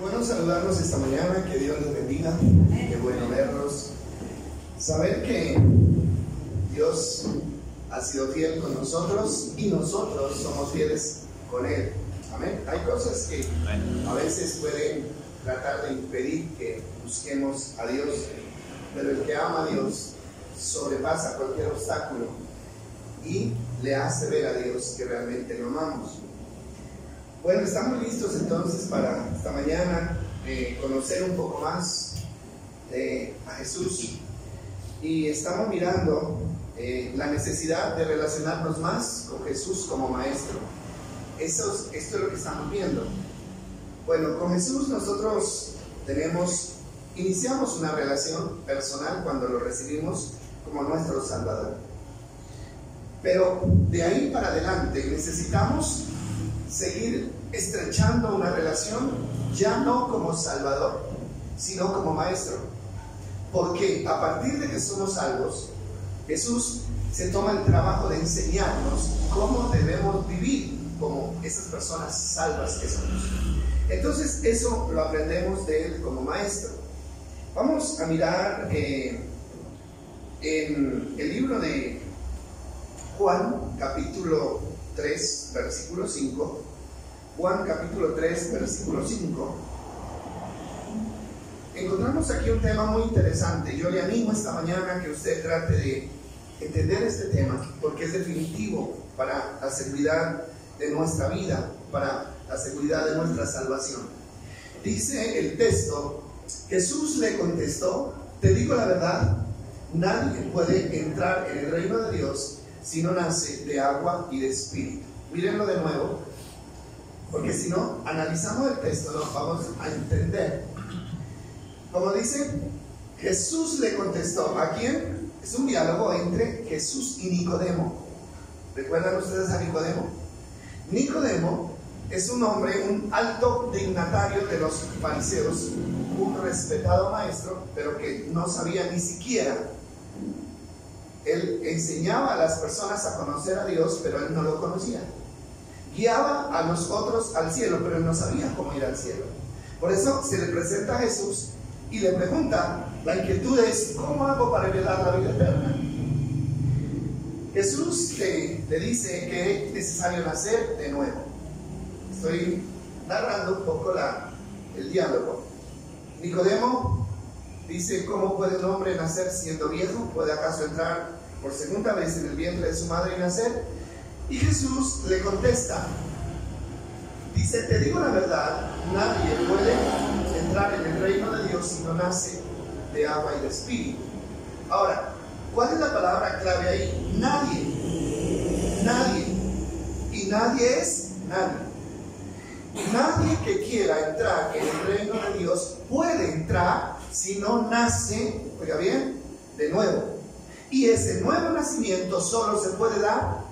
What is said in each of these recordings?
Qué bueno saludarnos esta mañana, que Dios les bendiga, qué bueno verlos, saber que Dios ha sido fiel con nosotros y nosotros somos fieles con Él. Amén. Hay cosas que a veces pueden tratar de impedir que busquemos a Dios, pero el que ama a Dios sobrepasa cualquier obstáculo y le hace ver a Dios que realmente lo amamos. Bueno, estamos listos entonces para esta mañana conocer un poco más a Jesús, y estamos mirando la necesidad de relacionarnos más con Jesús como Maestro. Esto es lo que estamos viendo. Bueno, con Jesús nosotros iniciamos una relación personal cuando lo recibimos como nuestro Salvador. Pero de ahí para adelante necesitamos seguir estrechando una relación, ya no como Salvador, sino como Maestro. Porque a partir de que somos salvos, Jesús se toma el trabajo de enseñarnos cómo debemos vivir como esas personas salvas que somos. Entonces eso lo aprendemos de Él como Maestro. Vamos a mirar en el libro de Juan, capítulo 3, versículo 5. Juan, capítulo 3, versículo 5. Encontramos aquí un tema muy interesante. Yo le animo esta mañana que usted trate de entender este tema, porque es definitivo para la seguridad de nuestra vida, para la seguridad de nuestra salvación. Dice el texto: Jesús le contestó, te digo la verdad, nadie puede entrar en el reino de Dios si no nace de agua y de espíritu. Mírenlo de nuevo, porque si no analizamos el texto no vamos a entender. Como dice, Jesús le contestó. ¿A quién? Es un diálogo entre Jesús y Nicodemo. ¿Recuerdan ustedes a Nicodemo? Nicodemo es un hombre, un alto dignatario de los fariseos, un respetado maestro, pero que no sabía ni siquiera. Él enseñaba a las personas a conocer a Dios, pero él no lo conocía. Guiaba a los otros al cielo, pero él no sabía cómo ir al cielo. Por eso se le presenta a Jesús y le pregunta, la inquietud es, ¿cómo hago para heredar la vida eterna? Jesús le dice que es necesario nacer de nuevo. Estoy narrando un poco el diálogo. Nicodemo dice, ¿cómo puede un hombre nacer siendo viejo? ¿Puede acaso entrar por segunda vez en el vientre de su madre y nacer? Y Jesús le contesta, dice, te digo la verdad, nadie puede entrar en el reino de Dios si no nace de agua y de espíritu. Ahora, ¿cuál es la palabra clave ahí? Nadie. Nadie. Y nadie es nadie. Nadie que quiera entrar en el reino de Dios puede entrar si no nace, oiga bien, de nuevo. Y ese nuevo nacimiento solo se puede dar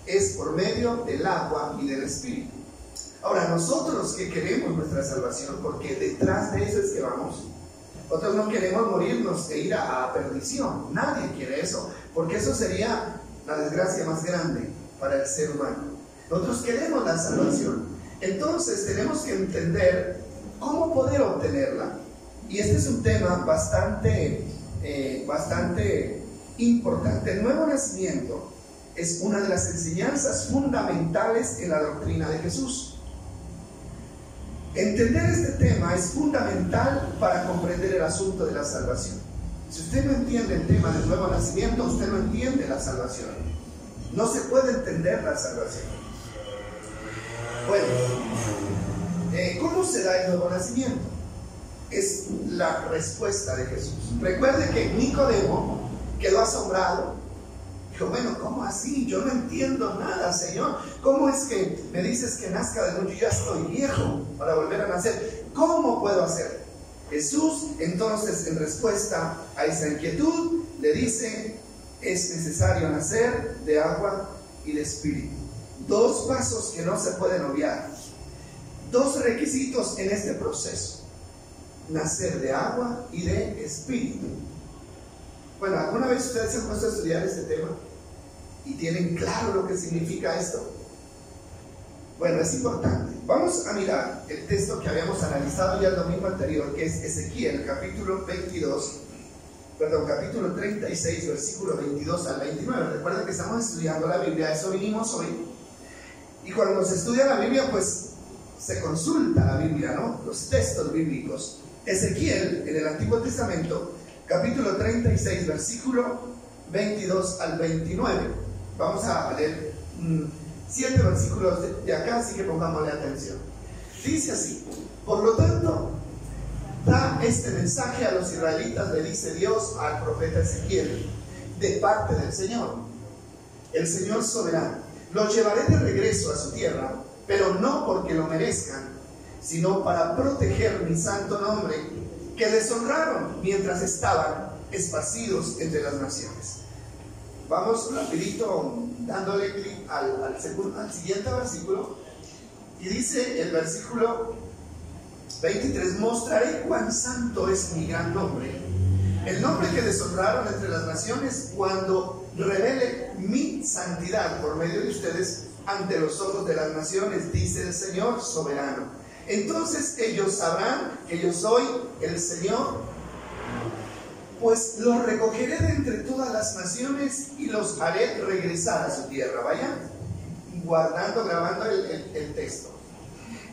es por medio del agua y del espíritu. Ahora, nosotros que queremos nuestra salvación, porque detrás de eso es que vamos, nosotros no queremos morirnos e ir a perdición. Nadie quiere eso, porque eso sería la desgracia más grande para el ser humano. Nosotros queremos la salvación. Entonces tenemos que entender cómo poder obtenerla. Y este es un tema bastante importante. El nuevo nacimiento es una de las enseñanzas fundamentales en la doctrina de Jesús. Entender este tema es fundamental para comprender el asunto de la salvación. Si usted no entiende el tema del nuevo nacimiento, usted no entiende la salvación. No se puede entender la salvación. Bueno, ¿cómo se da el nuevo nacimiento? Es la respuesta de Jesús. Recuerde que Nicodemo quedó asombrado. Dijo, bueno, ¿cómo así? Yo no entiendo nada, Señor. ¿Cómo es que me dices que nazca de nuevo? Yo ya estoy viejo para volver a nacer. ¿Cómo puedo hacer? Jesús, entonces, en respuesta a esa inquietud, le dice, es necesario nacer de agua y de espíritu. Dos pasos que no se pueden obviar. Dos requisitos en este proceso. Nacer de agua y de espíritu. Bueno, ¿alguna vez ustedes se han puesto a estudiar este tema? ¿Y tienen claro lo que significa esto? Bueno, es importante. Vamos a mirar el texto que habíamos analizado ya el domingo anterior, que es Ezequiel, capítulo 36, versículo 22 al 29. Recuerden que estamos estudiando la Biblia, a eso vinimos hoy. Y cuando se estudia la Biblia, pues se consulta la Biblia, ¿no? Los textos bíblicos. Ezequiel, en el Antiguo Testamento, capítulo 36, versículo 22 al 29. Vamos a leer 7 versículos de acá, así que pongámosle atención. Dice así: por lo tanto, da este mensaje a los israelitas, le dice Dios al profeta Ezequiel, de parte del Señor, el Señor soberano. Los llevaré de regreso a su tierra, pero no porque lo merezcan, sino para proteger mi santo nombre, que deshonraron mientras estaban esparcidos entre las naciones. Vamos rapidito dándole clic al siguiente versículo, y dice el versículo 23: mostraré cuán santo es mi gran nombre, el nombre que deshonraron entre las naciones, cuando revele mi santidad por medio de ustedes ante los ojos de las naciones, dice el Señor soberano. Entonces ellos sabrán que yo soy el Señor, pues los recogeré de entre todas las naciones y los haré regresar a su tierra. Vayan grabando el texto.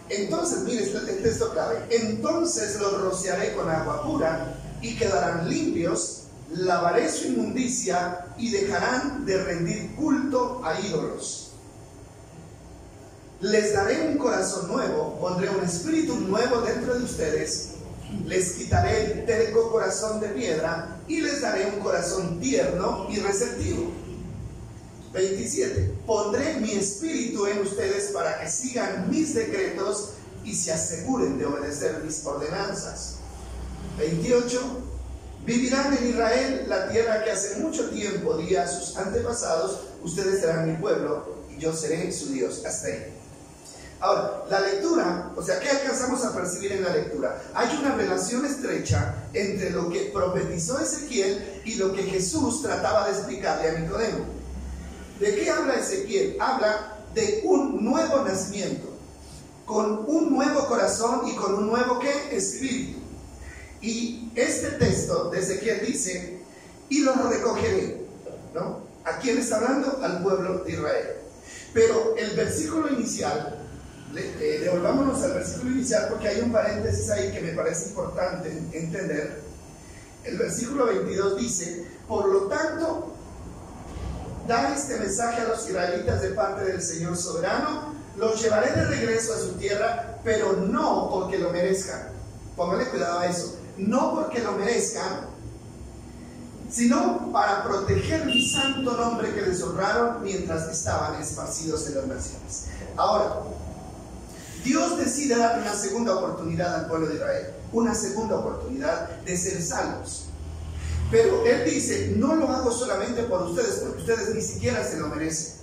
Entonces, miren el texto clave: entonces los rociaré con agua pura y quedarán limpios, lavaré su inmundicia y dejarán de rendir culto a ídolos. Les daré un corazón nuevo, pondré un espíritu nuevo dentro de ustedes, les quitaré el terco corazón de piedra y les daré un corazón tierno y receptivo. 27. Pondré mi espíritu en ustedes para que sigan mis decretos y se aseguren de obedecer mis ordenanzas. 28. Vivirán en Israel, la tierra que hace mucho tiempo di a sus antepasados. Ustedes serán mi pueblo y yo seré su Dios. Hasta ahí. Ahora, la lectura, o sea, ¿qué alcanzamos a percibir en la lectura? Hay una relación estrecha entre lo que profetizó Ezequiel y lo que Jesús trataba de explicarle a Nicodemo. ¿De qué habla Ezequiel? Habla de un nuevo nacimiento, con un nuevo corazón y con un nuevo, ¿qué? Espíritu. Y este texto de Ezequiel dice: y los recogeré, ¿no? ¿A quién está hablando? Al pueblo de Israel. Pero el versículo inicial, devolvámonos al versículo inicial, porque hay un paréntesis ahí que me parece importante entender. El versículo 22 dice: por lo tanto, da este mensaje a los israelitas de parte del Señor soberano, los llevaré de regreso a su tierra, pero no porque lo merezcan. Póngale cuidado a eso. No porque lo merezcan, sino para proteger mi santo nombre que deshonraron mientras estaban esparcidos en las naciones. Ahora, Dios decide dar una segunda oportunidad al pueblo de Israel, una segunda oportunidad de ser salvos. Pero Él dice: no lo hago solamente por ustedes, porque ustedes ni siquiera se lo merecen.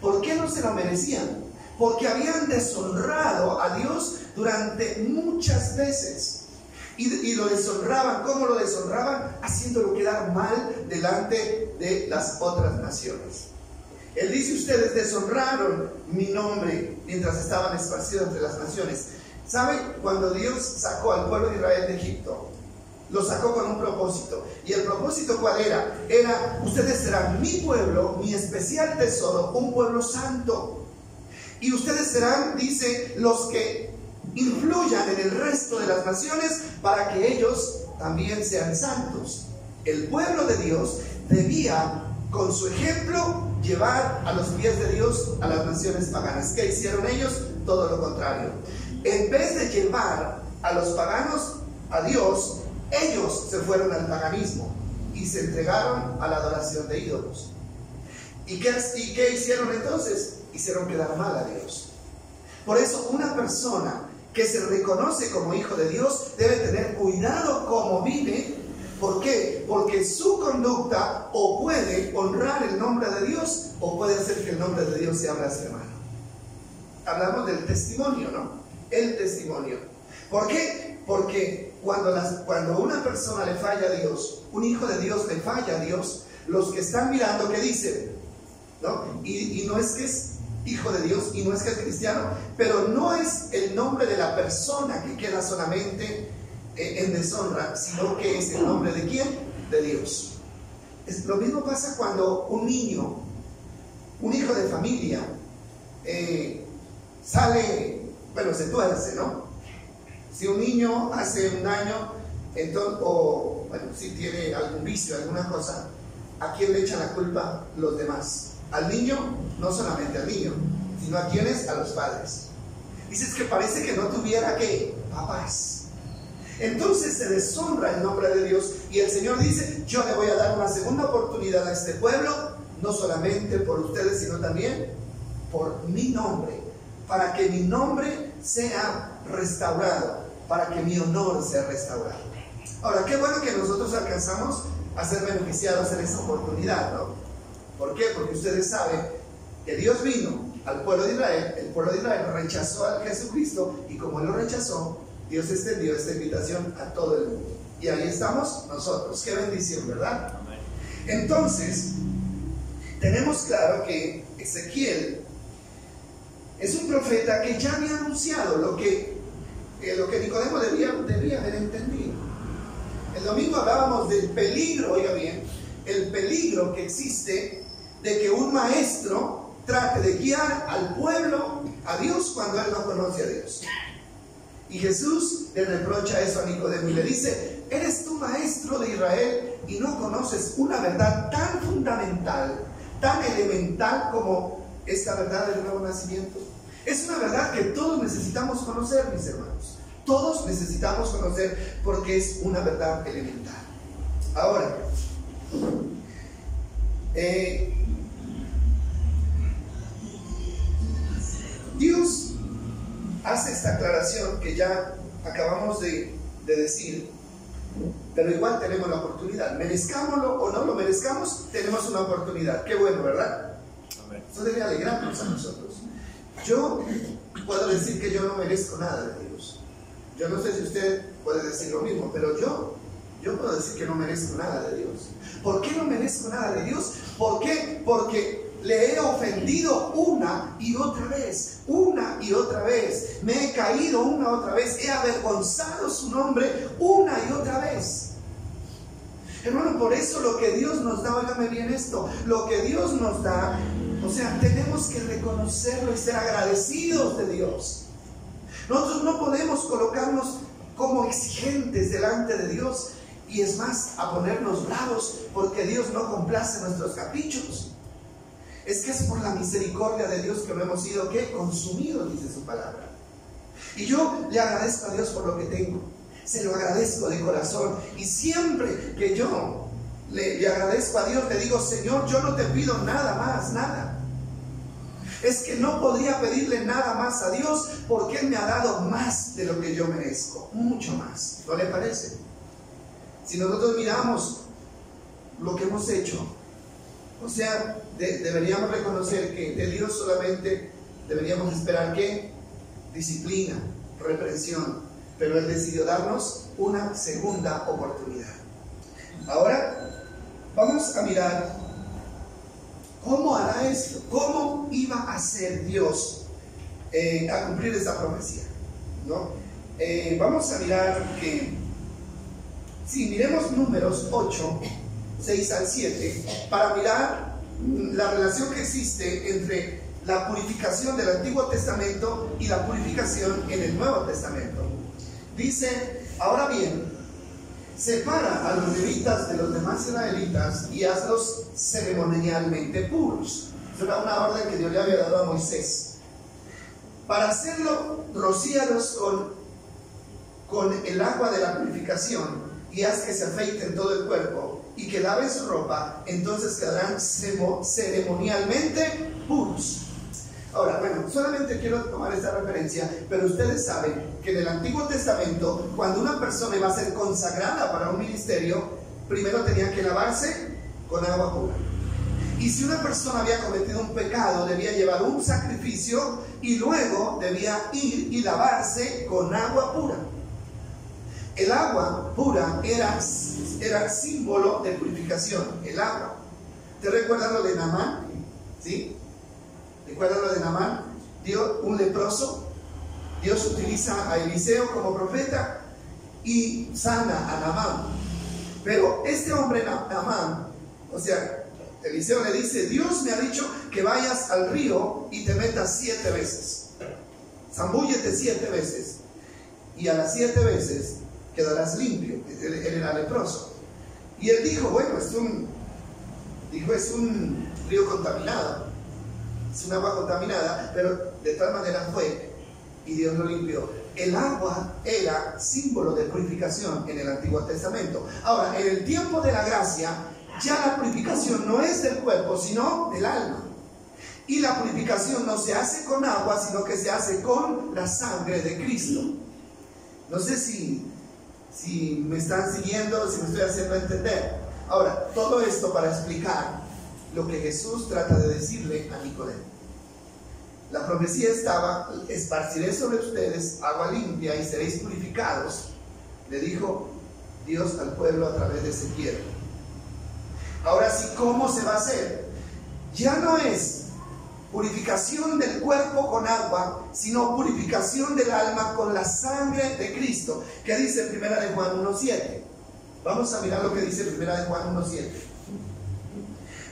¿Por qué no se lo merecían? Porque habían deshonrado a Dios durante muchas veces. Y lo deshonraban. ¿Cómo lo deshonraban? Haciéndolo quedar mal delante de las otras naciones. Él dice: ustedes deshonraron mi nombre mientras estaban esparcidos entre las naciones. ¿Sabe? Cuando Dios sacó al pueblo de Israel de Egipto, lo sacó con un propósito. ¿Y el propósito cuál era? Era: ustedes serán mi pueblo, mi especial tesoro, un pueblo santo. Y ustedes serán, dice, los que influyan en el resto de las naciones para que ellos también sean santos. El pueblo de Dios debía, con su ejemplo, llevar a los pies de Dios a las naciones paganas. ¿Qué hicieron ellos? Todo lo contrario. En vez de llevar a los paganos a Dios, ellos se fueron al paganismo y se entregaron a la adoración de ídolos. ¿Y qué hicieron entonces? Hicieron quedar mal a Dios. Por eso, una persona que se reconoce como hijo de Dios debe tener cuidado cómo vive. ¿Por qué? Porque su conducta o puede honrar el nombre de Dios o puede hacer que el nombre de Dios sea blasfemado. Hablamos del testimonio, ¿no? El testimonio. ¿Por qué? Porque cuando una persona le falla a Dios, un hijo de Dios le falla a Dios, los que están mirando, ¿qué dicen? ¿No? Y no es que hijo de Dios y no es que es cristiano, pero no es el nombre de la persona que queda solamente en deshonra, sino que es el nombre de ¿quién? De Dios. Lo mismo pasa cuando un niño, un hijo de familia, sale, bueno, se tuerce, ¿no? Si un niño hace un daño, entonces, o bueno, si tiene algún vicio, alguna cosa, ¿a quién le echan la culpa? Los demás. Al niño, no solamente al niño, sino a quienes, a los padres. Dices que parece que no tuviera ¿qué? Papás. Entonces se deshonra el nombre de Dios y el Señor dice, yo le voy a dar una segunda oportunidad a este pueblo, no solamente por ustedes, sino también por mi nombre, para que mi nombre sea restaurado, para que mi honor sea restaurado. Ahora, qué bueno que nosotros alcanzamos a ser beneficiados en esta oportunidad, ¿no? ¿Por qué? Porque ustedes saben que Dios vino al pueblo de Israel, el pueblo de Israel rechazó a Jesucristo y como Él lo rechazó, Dios extendió esta invitación a todo el mundo. Y ahí estamos nosotros. Qué bendición, ¿verdad? Amén. Entonces, tenemos claro que Ezequiel es un profeta que ya había anunciado lo que Nicodemo debía haber entendido. El domingo hablábamos del peligro, oiga bien, el peligro que existe de que un maestro trate de guiar al pueblo a Dios cuando él no conoce a Dios. Y Jesús le reprocha eso a Nicodemo y le dice, eres tú maestro de Israel y no conoces una verdad tan fundamental, tan elemental como esta verdad del nuevo nacimiento. Es una verdad que todos necesitamos conocer, mis hermanos. Todos necesitamos conocer porque es una verdad elemental. Ahora, Dios hace esta aclaración que ya acabamos de decir, pero igual tenemos la oportunidad. Merezcámoslo o no lo merezcamos, tenemos una oportunidad. Qué bueno, ¿verdad? Amén. Eso debe alegrarnos a nosotros. Yo puedo decir que yo no merezco nada de Dios. Yo no sé si usted puede decir lo mismo, pero yo puedo decir que no merezco nada de Dios. ¿Por qué no merezco nada de Dios? ¿Por qué? Porque le he ofendido una y otra vez, me he caído una y otra vez, he avergonzado su nombre una y otra vez. Hermano, por eso lo que Dios nos da, óigame bien esto, lo que Dios nos da, o sea, tenemos que reconocerlo y ser agradecidos de Dios. Nosotros no podemos colocarnos como exigentes delante de Dios y es más, a ponernos bravos porque Dios no complace nuestros caprichos. Es que es por la misericordia de Dios que no hemos sido ¿qué? Consumidos, dice su palabra. Y yo le agradezco a Dios por lo que tengo, se lo agradezco de corazón y siempre que yo le agradezco a Dios, le digo, Señor, yo no te pido nada más, nada. Es que no podría pedirle nada más a Dios porque Él me ha dado más de lo que yo merezco, mucho más. ¿No le parece? Si nosotros miramos lo que hemos hecho, o sea, deberíamos reconocer que de Dios solamente deberíamos esperar ¿qué? Disciplina, reprensión, pero Él decidió darnos una segunda oportunidad. Ahora vamos a mirar cómo hará esto, cómo iba a hacer Dios a cumplir esta profecía, ¿no? Vamos a mirar que si miremos Números 8, 6 al 7, para mirar la relación que existe entre la purificación del Antiguo Testamento y la purificación en el Nuevo Testamento. Dice, ahora bien, separa a los levitas de los demás israelitas y hazlos ceremonialmente puros. Eso era una orden que Dios le había dado a Moisés. Para hacerlo, rocíalos con el agua de la purificación y haz que se afeiten todo el cuerpo y que laven su ropa, entonces quedarán ceremonialmente puros. Ahora, bueno, solamente quiero tomar esta referencia, pero ustedes saben que en el Antiguo Testamento, cuando una persona iba a ser consagrada para un ministerio, primero tenía que lavarse con agua pura. Y si una persona había cometido un pecado, debía llevar un sacrificio y luego debía ir y lavarse con agua pura. El agua pura era símbolo de purificación, el agua. ¿Te recuerdas lo de Naamán? ¿Sí? ¿Recuerdan lo de Naamán? Dio un leproso. Dios utiliza a Eliseo como profeta y sana a Naamán. Pero este hombre Naamán, o sea, Eliseo le dice: Dios me ha dicho que vayas al río y te metas 7 veces. Zambúllete 7 veces. Y a las 7 veces quedarás limpio. Él era leproso. Y él dijo: bueno, es un río contaminado, es un agua contaminada, pero de tal manera fue y Dios lo limpió. El agua era símbolo de purificación en el Antiguo Testamento. Ahora, en el tiempo de la gracia, ya la purificación no es del cuerpo, sino del alma. Y la purificación no se hace con agua, sino que se hace con la sangre de Cristo. No sé si me están siguiendo, si me estoy haciendo entender. Ahora, todo esto para explicar lo que Jesús trata de decirle a Nicodemo. La profecía estaba: esparciré sobre ustedes agua limpia y seréis purificados, le dijo Dios al pueblo a través de Ezequiel. Ahora sí, ¿cómo se va a hacer? Ya no es purificación del cuerpo con agua, sino purificación del alma con la sangre de Cristo. ¿Qué dice 1 de Juan 1:7? Vamos a mirar lo que dice 1 de Juan 1:7.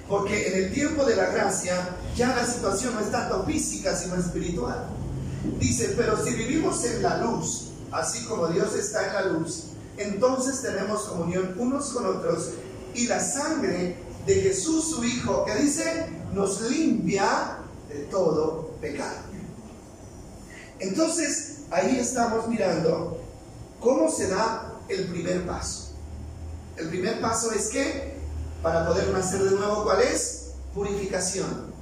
Porque en el tiempo de la gracia ya la situación no es tanto física sino espiritual. Dice: pero si vivimos en la luz, así como Dios está en la luz, entonces tenemos comunión unos con otros, y la sangre de Jesús su Hijo, que dice, nos limpia de todo pecado. Entonces ahí estamos mirando cómo se da el primer paso. El primer paso es que para poder nacer de nuevo, ¿cuál es? Purificación.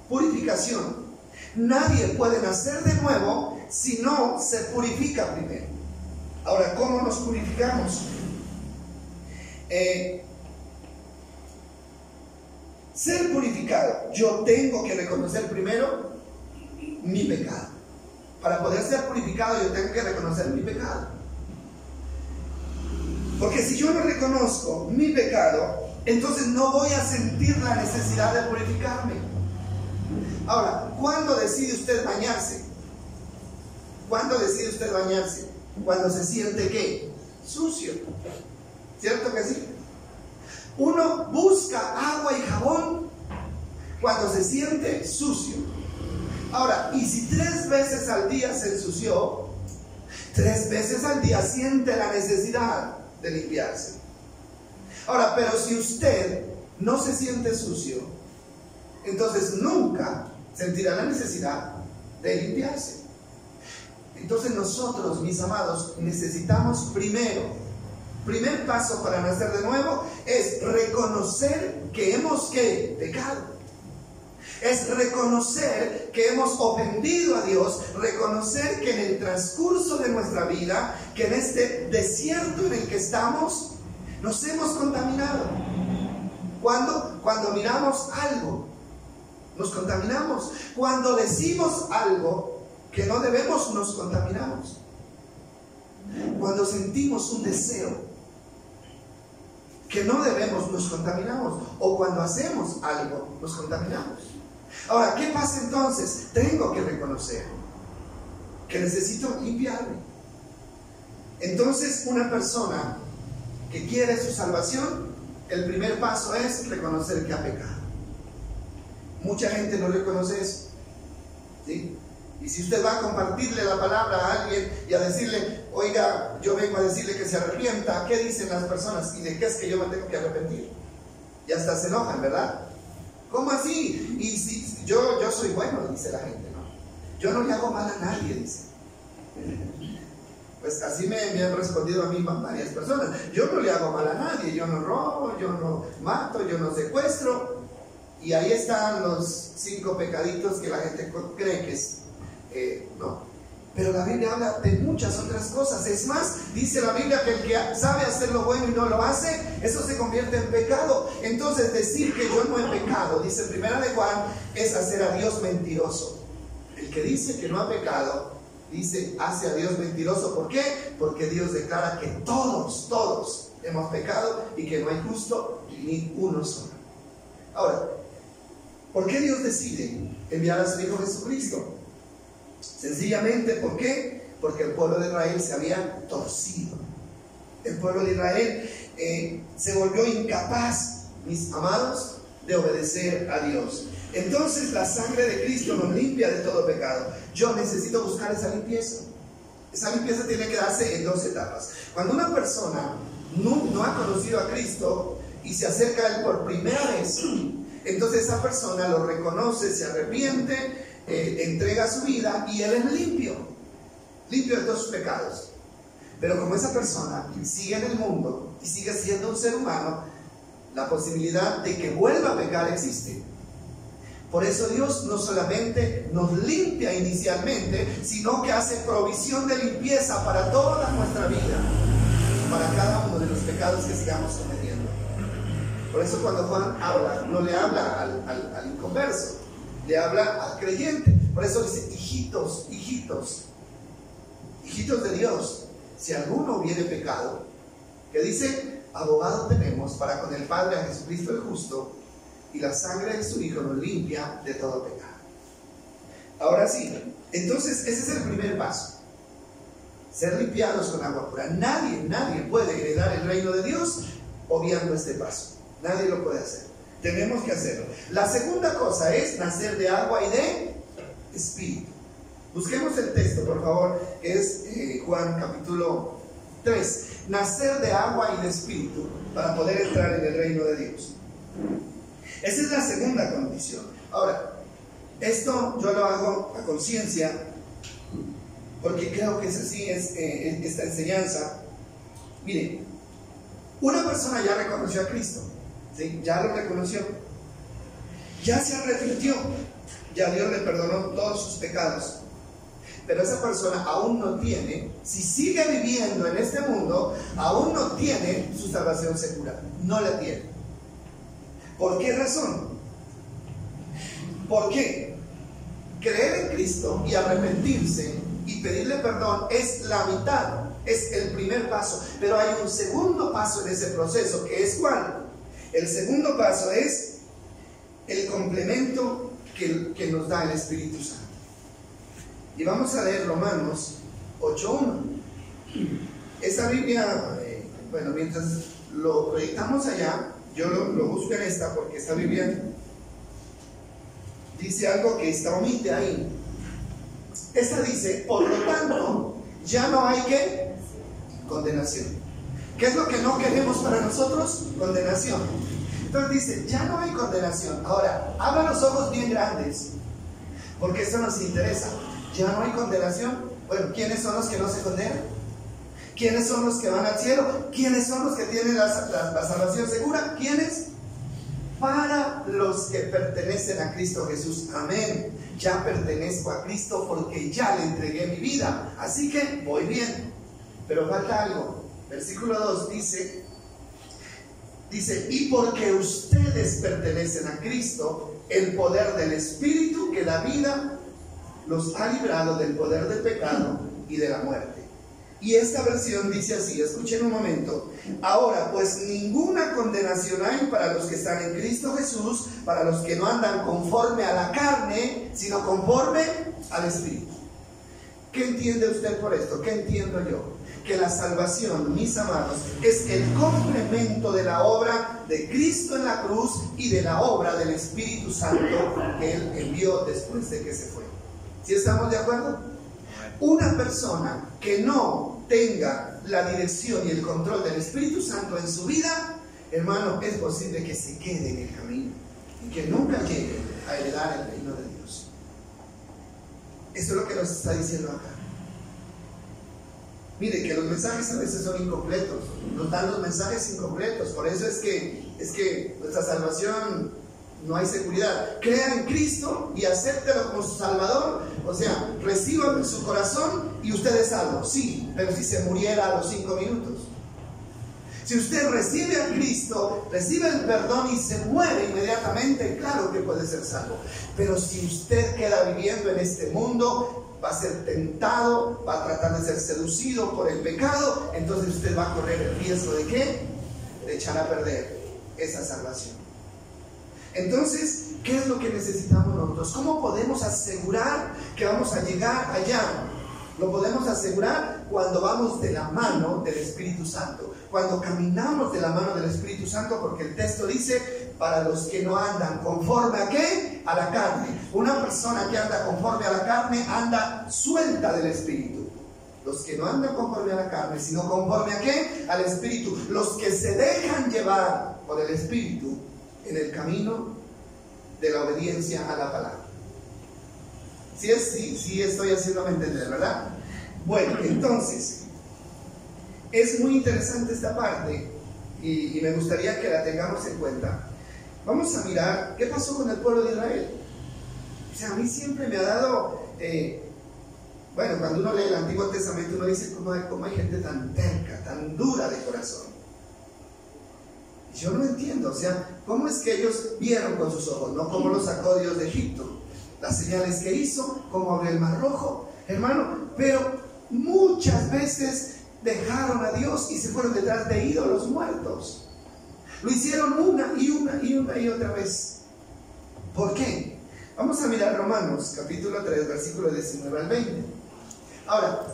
Purificación. Nadie puede nacer de nuevo si no se purifica primero. Ahora, ¿cómo nos purificamos? Ser purificado, yo tengo que reconocer primero mi pecado. Para poder ser purificado, yo tengo que reconocer mi pecado. Porque si yo no reconozco mi pecado, entonces no voy a sentir la necesidad de purificarme. Ahora, ¿cuándo decide usted bañarse? ¿Cuándo decide usted bañarse? Cuando se siente ¿qué? Sucio. ¿Cierto que sí? Uno busca agua y jabón cuando se siente sucio. Ahora, y si 3 veces al día se ensució, 3 veces al día siente la necesidad de limpiarse. Ahora, pero si usted no se siente sucio, entonces nunca sentirá la necesidad de limpiarse. Entonces nosotros, mis amados, necesitamos primer paso para nacer de nuevo es reconocer que hemos pecado. Es reconocer que hemos ofendido a Dios, reconocer que en el transcurso de nuestra vida, que en este desierto en el que estamos, nos hemos contaminado. Cuando miramos algo, nos contaminamos. Cuando decimos algo que no debemos, nos contaminamos. Cuando sentimos un deseo que no debemos, nos contaminamos. O cuando hacemos algo, nos contaminamos. Ahora, ¿qué pasa entonces? Tengo que reconocer que necesito limpiarme. Entonces, una persona que quiere su salvación, el primer paso es reconocer que ha pecado. Mucha gente no reconoce eso, ¿sí? Y si usted va a compartirle la palabra a alguien y a decirle, oiga, yo vengo a decirle que se arrepienta, ¿qué dicen las personas? ¿Y de qué es que yo me tengo que arrepentir? Y hasta se enojan, ¿verdad? ¿Cómo así? Y si yo soy bueno, dice la gente, ¿no? Yo no le hago mal a nadie, dice. Pues así me han respondido a mí varias personas. Yo no le hago mal a nadie, yo no robo, yo no mato, yo no secuestro. Y ahí están los 5 pecaditos que la gente cree que es, no. Pero la Biblia habla de muchas otras cosas. Es más, dice la Biblia que el que sabe hacer lo bueno y no lo hace, eso se convierte en pecado. Entonces decir que yo no he pecado, dice 1 de Juan, es hacer a Dios mentiroso. El que dice que no ha pecado, dice, hace a Dios mentiroso. ¿Por qué? Porque Dios declara que todos hemos pecado y que no hay justo ni uno solo. Ahora, ¿por qué Dios decide enviar a su Hijo Jesucristo. Sencillamente, ¿por qué? Porque el pueblo de Israel se había torcido. El pueblo de Israel se volvió incapaz, mis amados, de obedecer a Dios. Entonces la sangre de Cristo nos limpia de todo pecado. Yo necesito buscar esa limpieza. Esa limpieza tiene que darse en dos etapas. Cuando una persona no ha conocido a Cristo y se acerca a Él por primera vez, entonces esa persona lo reconoce, se arrepiente, entrega su vida y Él es limpio de todos sus pecados. Pero como esa persona sigue en el mundo y sigue siendo un ser humano, la posibilidad de que vuelva a pecar existe. Por eso Dios no solamente nos limpia inicialmente, sino que hace provisión de limpieza para toda nuestra vida, para cada uno de los pecados que sigamos cometiendo. Por eso cuando Juan habla, no le habla al inconverso, le habla al creyente. Por eso dice, hijitos, hijitos, hijitos de Dios, si alguno hubiere pecado, que dice, abogado tenemos para con el Padre a Jesucristo el justo, y la sangre de su Hijo nos limpia de todo pecado. Ahora sí, entonces ese es el primer paso, ser limpiados con agua pura. Nadie puede heredar el reino de Dios obviando este paso. Nadie lo puede hacer. Tenemos que hacerlo. La segunda cosa es nacer de agua y de espíritu. Busquemos el texto, por favor, que es Juan capítulo 3. Nacer de agua y de espíritu para poder entrar en el reino de Dios. Esa es la segunda condición. Ahora, esto yo lo hago a conciencia porque creo que así es esta enseñanza. Miren, una persona ya reconoció a Cristo, ¿sí? Ya lo reconoció, ya se arrepintió, ya Dios le perdonó todos sus pecados. Pero esa persona aún no tiene, si sigue viviendo en este mundo, aún no tiene su salvación segura. No la tiene. ¿Por qué razón? Porque creer en Cristo y arrepentirse y pedirle perdón es la mitad, es el primer paso. Pero hay un segundo paso en ese proceso, que es ¿cuál? El segundo paso es el complemento que nos da el Espíritu Santo. Y vamos a leer Romanos 8:1. Esta Biblia, bueno, mientras lo proyectamos allá, yo lo busco en esta, porque esta Biblia dice algo que esta omite ahí. Esta dice, por lo tanto, ya no hay ¿qué? Condenación. ¿Qué es lo que no queremos para nosotros? Condenación. Entonces dice, ya no hay condenación. Ahora, abra los ojos bien grandes, porque esto nos interesa. Ya no hay condenación. Bueno, ¿quiénes son los que no se condenan? ¿Quiénes son los que van al cielo? ¿Quiénes son los que tienen la salvación segura? ¿Quiénes? Para los que pertenecen a Cristo Jesús. Amén. Ya pertenezco a Cristo porque ya le entregué mi vida. Así que voy bien. Pero falta algo. Versículo 2 dice, y porque ustedes pertenecen a Cristo, el poder del Espíritu que da vida los ha librado del poder del pecado y de la muerte. Y esta versión dice así, escuchen un momento. Ahora, pues ninguna condenación hay para los que están en Cristo Jesús, para los que no andan conforme a la carne, sino conforme al Espíritu. ¿Qué entiende usted por esto? ¿Qué entiendo yo? Que la salvación, mis amados, es el complemento de la obra de Cristo en la cruz y de la obra del Espíritu Santo que Él envió después de que se fue. ¿Sí estamos de acuerdo? Una persona que no tenga la dirección y el control del Espíritu Santo en su vida, hermano, es posible que se quede en el camino y que nunca llegue a heredar el reino de Dios. Esto es lo que nos está diciendo acá. Mire que los mensajes a veces son incompletos, nos dan los mensajes incompletos. Por eso es que nuestra salvación no hay seguridad. Crea en Cristo y acéptelo como su Salvador. O sea, recíbalo en su corazón y usted es salvo. Sí, pero si se muriera a los 5 minutos. Si usted recibe a Cristo, recibe el perdón y se muere inmediatamente, claro que puede ser salvo. Pero si usted queda viviendo en este mundo, va a ser tentado, va a tratar de ser seducido por el pecado, entonces usted va a correr el riesgo de ¿qué? De echar a perder esa salvación. Entonces, ¿qué es lo que necesitamos nosotros? ¿Cómo podemos asegurar que vamos a llegar allá? Lo podemos asegurar cuando vamos de la mano del Espíritu Santo, cuando caminamos de la mano del Espíritu Santo, porque el texto dice, para los que no andan conforme a ¿qué? A la carne. Una persona que anda conforme a la carne anda suelta del Espíritu. Los que no andan conforme a la carne, sino conforme a ¿qué? Al Espíritu. Los que se dejan llevar por el Espíritu en el camino de la obediencia a la palabra. Sí estoy haciéndome entender, ¿verdad? Bueno, entonces, es muy interesante esta parte y me gustaría que la tengamos en cuenta. Vamos a mirar qué pasó con el pueblo de Israel. O sea, a mí siempre me ha dado, bueno, cuando uno lee el Antiguo Testamento, uno dice cómo hay gente tan terca, tan dura de corazón. Yo no entiendo, o sea, ¿cómo es que ellos vieron con sus ojos? ¿No? ¿Cómo los sacó Dios de Egipto? Las señales que hizo, cómo abrió el Mar Rojo, hermano, pero muchas veces dejaron a Dios y se fueron detrás de ídolos muertos. Lo hicieron una y otra vez. ¿Por qué? Vamos a mirar Romanos, capítulo 3, versículo 19 al 20. Ahora,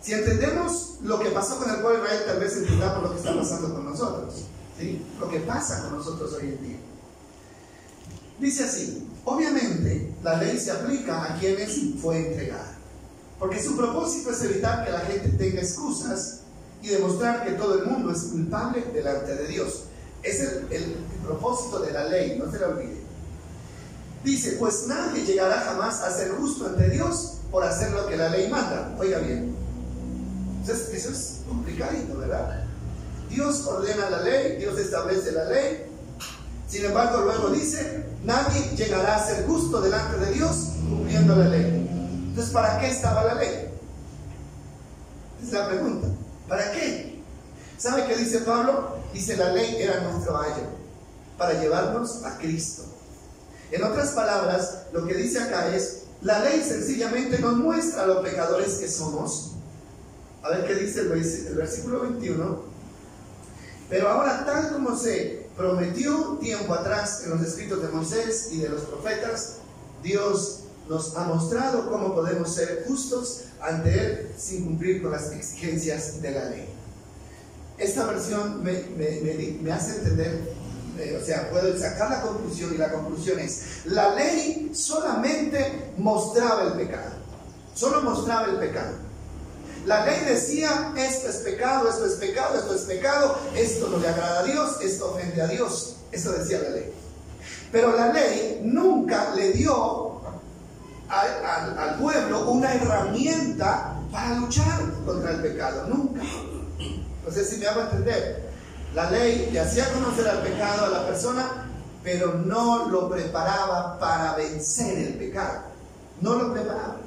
si entendemos lo que pasó con el pueblo de Israel, tal vez entendamos lo que está pasando con nosotros, ¿sí? Lo que pasa con nosotros hoy en día. Dice así: obviamente la ley se aplica a quienes fue entregada, porque su propósito es evitar que la gente tenga excusas y demostrar que todo el mundo es culpable delante de Dios. Es el propósito de la ley, no se la olvide. Dice, pues nadie llegará jamás a ser justo ante Dios por hacer lo que la ley manda. Oiga bien, entonces, eso es complicadito, ¿verdad? Dios ordena la ley, Dios establece la ley. Sin embargo, luego dice, nadie llegará a ser justo delante de Dios cumpliendo la ley. Entonces, ¿para qué estaba la ley? Es la pregunta. ¿Para qué? ¿Sabe qué dice Pablo? Dice, la ley era nuestro ayo para llevarnos a Cristo. En otras palabras, lo que dice acá es, la ley sencillamente nos muestra los pecadores que somos. A ver qué dice el versículo 21. Pero ahora, tal como se prometió tiempo atrás en los escritos de Moisés y de los profetas, Dios nos ha mostrado cómo podemos ser justos ante Él sin cumplir con las exigencias de la ley. Esta versión me hace entender, o sea, puedo sacar la conclusión, y la conclusión es, la ley solamente mostraba el pecado, solo mostraba el pecado. La ley decía, esto es pecado, esto es pecado, esto es pecado, esto no le agrada a Dios, esto ofende a Dios. Eso decía la ley. Pero la ley nunca le dio al pueblo una herramienta para luchar contra el pecado. Nunca. No sé si me hago entender. La ley le hacía conocer al pecado a la persona, pero no lo preparaba para vencer el pecado. No lo preparaba.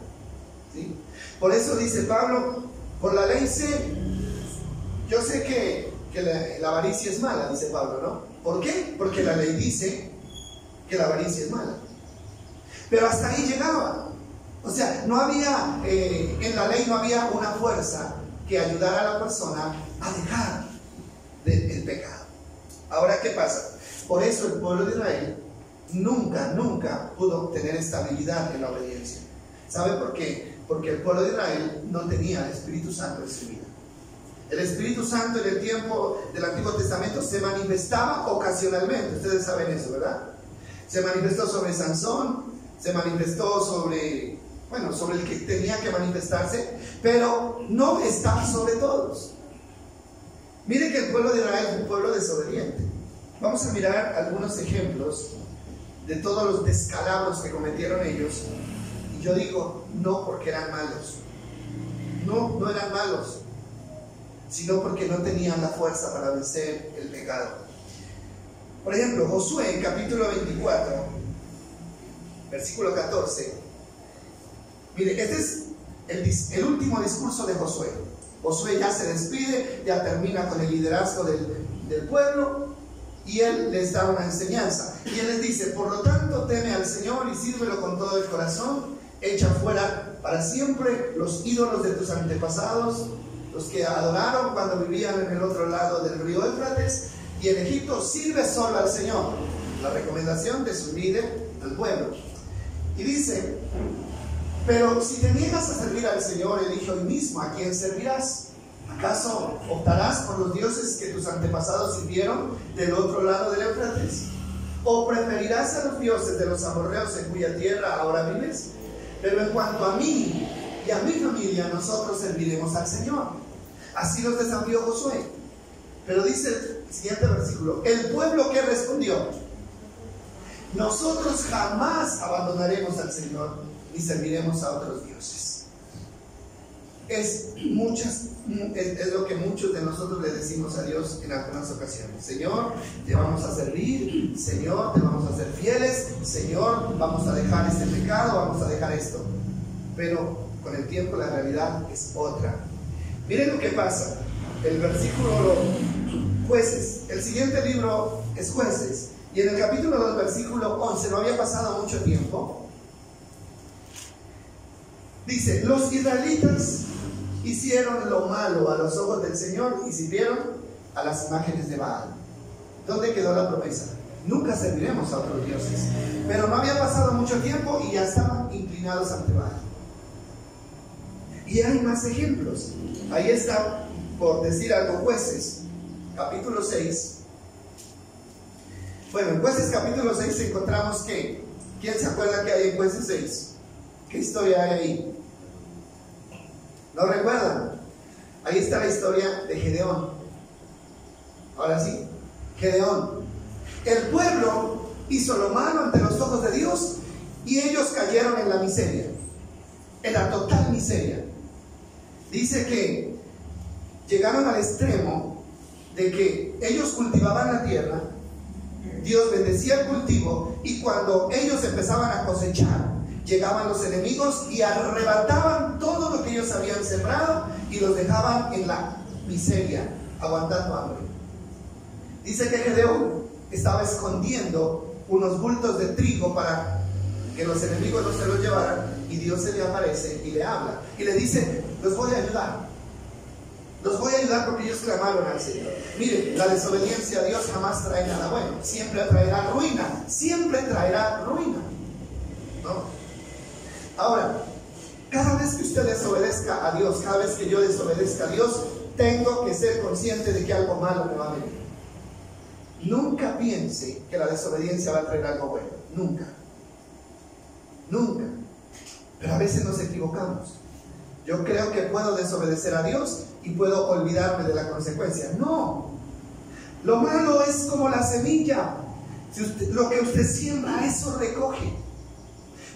¿Sí? Por eso dice Pablo, por la ley sé, yo sé que la avaricia es mala, dice Pablo, ¿no? ¿Por qué? Porque la ley dice que la avaricia es mala. Pero hasta ahí llegaba. O sea, no había, en la ley no había una fuerza que ayudara a la persona a dejar el pecado. Ahora, ¿qué pasa? Por eso el pueblo de Israel nunca pudo obtener estabilidad en la obediencia. ¿Sabe por qué? Porque el pueblo de Israel no tenía el Espíritu Santo en su vida. El Espíritu Santo en el tiempo del Antiguo Testamento se manifestaba ocasionalmente. Ustedes saben eso, ¿verdad? Se manifestó sobre Sansón, se manifestó sobre el que tenía que manifestarse, pero no estaba sobre todos. Mire que el pueblo de Israel es un pueblo desobediente. Vamos a mirar algunos ejemplos de todos los descalabros que cometieron ellos. Y yo digo, no porque eran malos. No eran malos, sino porque no tenían la fuerza para vencer el pecado. Por ejemplo, Josué, capítulo 24, versículo 14. Mire, este es el último discurso de Josué. Josué ya se despide, ya termina con el liderazgo del pueblo, y él les da una enseñanza. Y él les dice, por lo tanto, teme al Señor y sírvelo con todo el corazón. Echa fuera para siempre los ídolos de tus antepasados, los que adoraron cuando vivían en el otro lado del río Éufrates, y en Egipto. Sirve solo al Señor. la recomendación de su líder al pueblo. Y dice: pero si te niegas a servir al Señor, elige hoy mismo a quién servirás. ¿Acaso optarás por los dioses que tus antepasados sirvieron del otro lado del Éufrates? ¿O preferirás a los dioses de los amorreos en cuya tierra ahora vives? Pero en cuanto a mí y a mi familia, nosotros serviremos al Señor. Así los desafió Josué. Pero dice el siguiente versículo: el pueblo que respondió: nosotros jamás abandonaremos al Señor ni serviremos a otros dioses. Es lo que muchos de nosotros le decimos a Dios en algunas ocasiones: Señor, te vamos a servir, Señor, te vamos a ser fieles, Señor, vamos a dejar este pecado, vamos a dejar esto. Pero con el tiempo la realidad es otra. Miren lo que pasa. El versículo Jueces, el siguiente libro es Jueces, y en el capítulo 2, versículo 11, no había pasado mucho tiempo, dice: los israelitas hicieron lo malo a los ojos del Señor y sirvieron a las imágenes de Baal. ¿Dónde quedó la promesa? Nunca serviremos a otros dioses. Pero no había pasado mucho tiempo y ya estaban inclinados ante Baal. Y hay más ejemplos. Ahí está, por decir algo, Jueces, capítulo 6. Bueno, en Jueces capítulo 6 encontramos que, ¿quién se acuerda que hay en Jueces 6? ¿Qué historia hay ahí? ¿No recuerdan? Ahí está la historia de Gedeón. Ahora sí, Gedeón. El pueblo hizo lo malo ante los ojos de Dios y ellos cayeron en la miseria, en la total miseria. Dice que llegaron al extremo de que ellos cultivaban la tierra, Dios bendecía el cultivo, y cuando ellos empezaban a cosechar, llegaban los enemigos y arrebataban todo lo que ellos habían sembrado y los dejaban en la miseria, aguantando hambre. Dice que Gedeón estaba escondiendo unos bultos de trigo para que los enemigos no se los llevaran, y Dios se le aparece y le habla y le dice: los voy a ayudar. Los voy a ayudar porque ellos clamaron al Señor. Miren, la desobediencia a Dios jamás trae nada bueno. Siempre traerá ruina. Siempre traerá ruina, ¿no? Ahora, cada vez que usted desobedezca a Dios, cada vez que yo desobedezca a Dios, tengo que ser consciente de que algo malo me va a venir. Nunca piense que la desobediencia va a traer algo bueno. Nunca. Nunca. Pero a veces nos equivocamos. Yo creo que puedo desobedecer a Dios y puedo olvidarme de la consecuencia. No. Lo malo es como la semilla. Lo que usted siembra, eso recoge.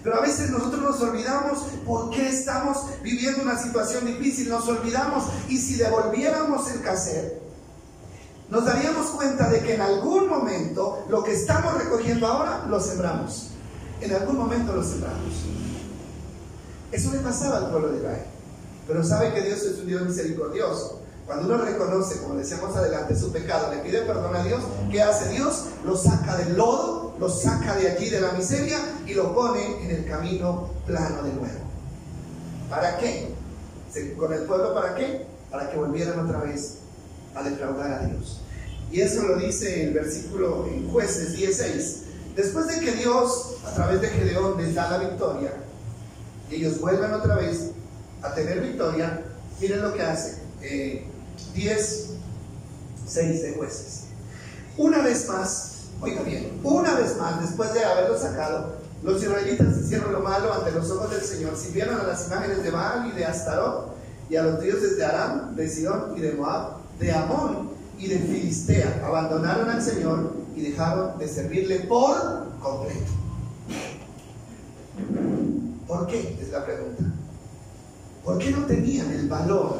Pero a veces nosotros nos olvidamos por qué estamos viviendo una situación difícil. Nos olvidamos, y si devolviéramos el cassette, nos daríamos cuenta de que en algún momento lo que estamos recogiendo ahora lo sembramos. En algún momento lo sembramos. Eso le pasaba al pueblo de Israel. Pero sabe que Dios es un Dios misericordioso. Cuando uno reconoce, como decíamos adelante, su pecado, le pide perdón a Dios, ¿qué hace Dios? Lo saca del lodo, lo saca de allí, de la miseria, y lo pone en el camino plano de nuevo. ¿Para qué? ¿Con el pueblo para qué? Para que volvieran otra vez a defraudar a Dios. Y eso lo dice el versículo en Jueces 16. Después de que Dios, a través de Gedeón, les da la victoria, y ellos vuelven otra vez a tener victoria, miren lo que hace. 10:6 de Jueces. Una vez más, oiga bien, una vez más, después de haberlo sacado, los israelitas hicieron lo malo ante los ojos del Señor. Sirvieron a las imágenes de Baal y de Astarot, y a los dioses de Aram, de Sidón y de Moab, de Amón y de Filistea. Abandonaron al Señor y dejaron de servirle por completo. ¿Por qué? Es la pregunta. ¿Por qué no tenían el valor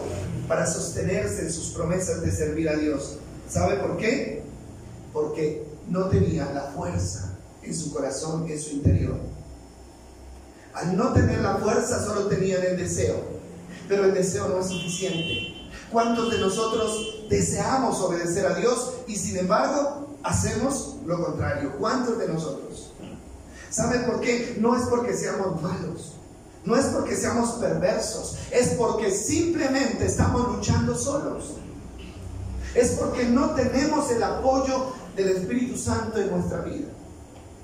para sostenerse en sus promesas de servir a Dios? ¿Sabe por qué? Porque no tenían la fuerza en su corazón, en su interior. Al no tener la fuerza, solo tenían el deseo. Pero el deseo no es suficiente. ¿Cuántos de nosotros deseamos obedecer a Dios y sin embargo hacemos lo contrario? ¿Cuántos de nosotros? ¿Sabe por qué? No es porque seamos malos, no es porque seamos perversos, es porque simplemente estamos luchando solos. Es porque no tenemos el apoyo del Espíritu Santo en nuestra vida.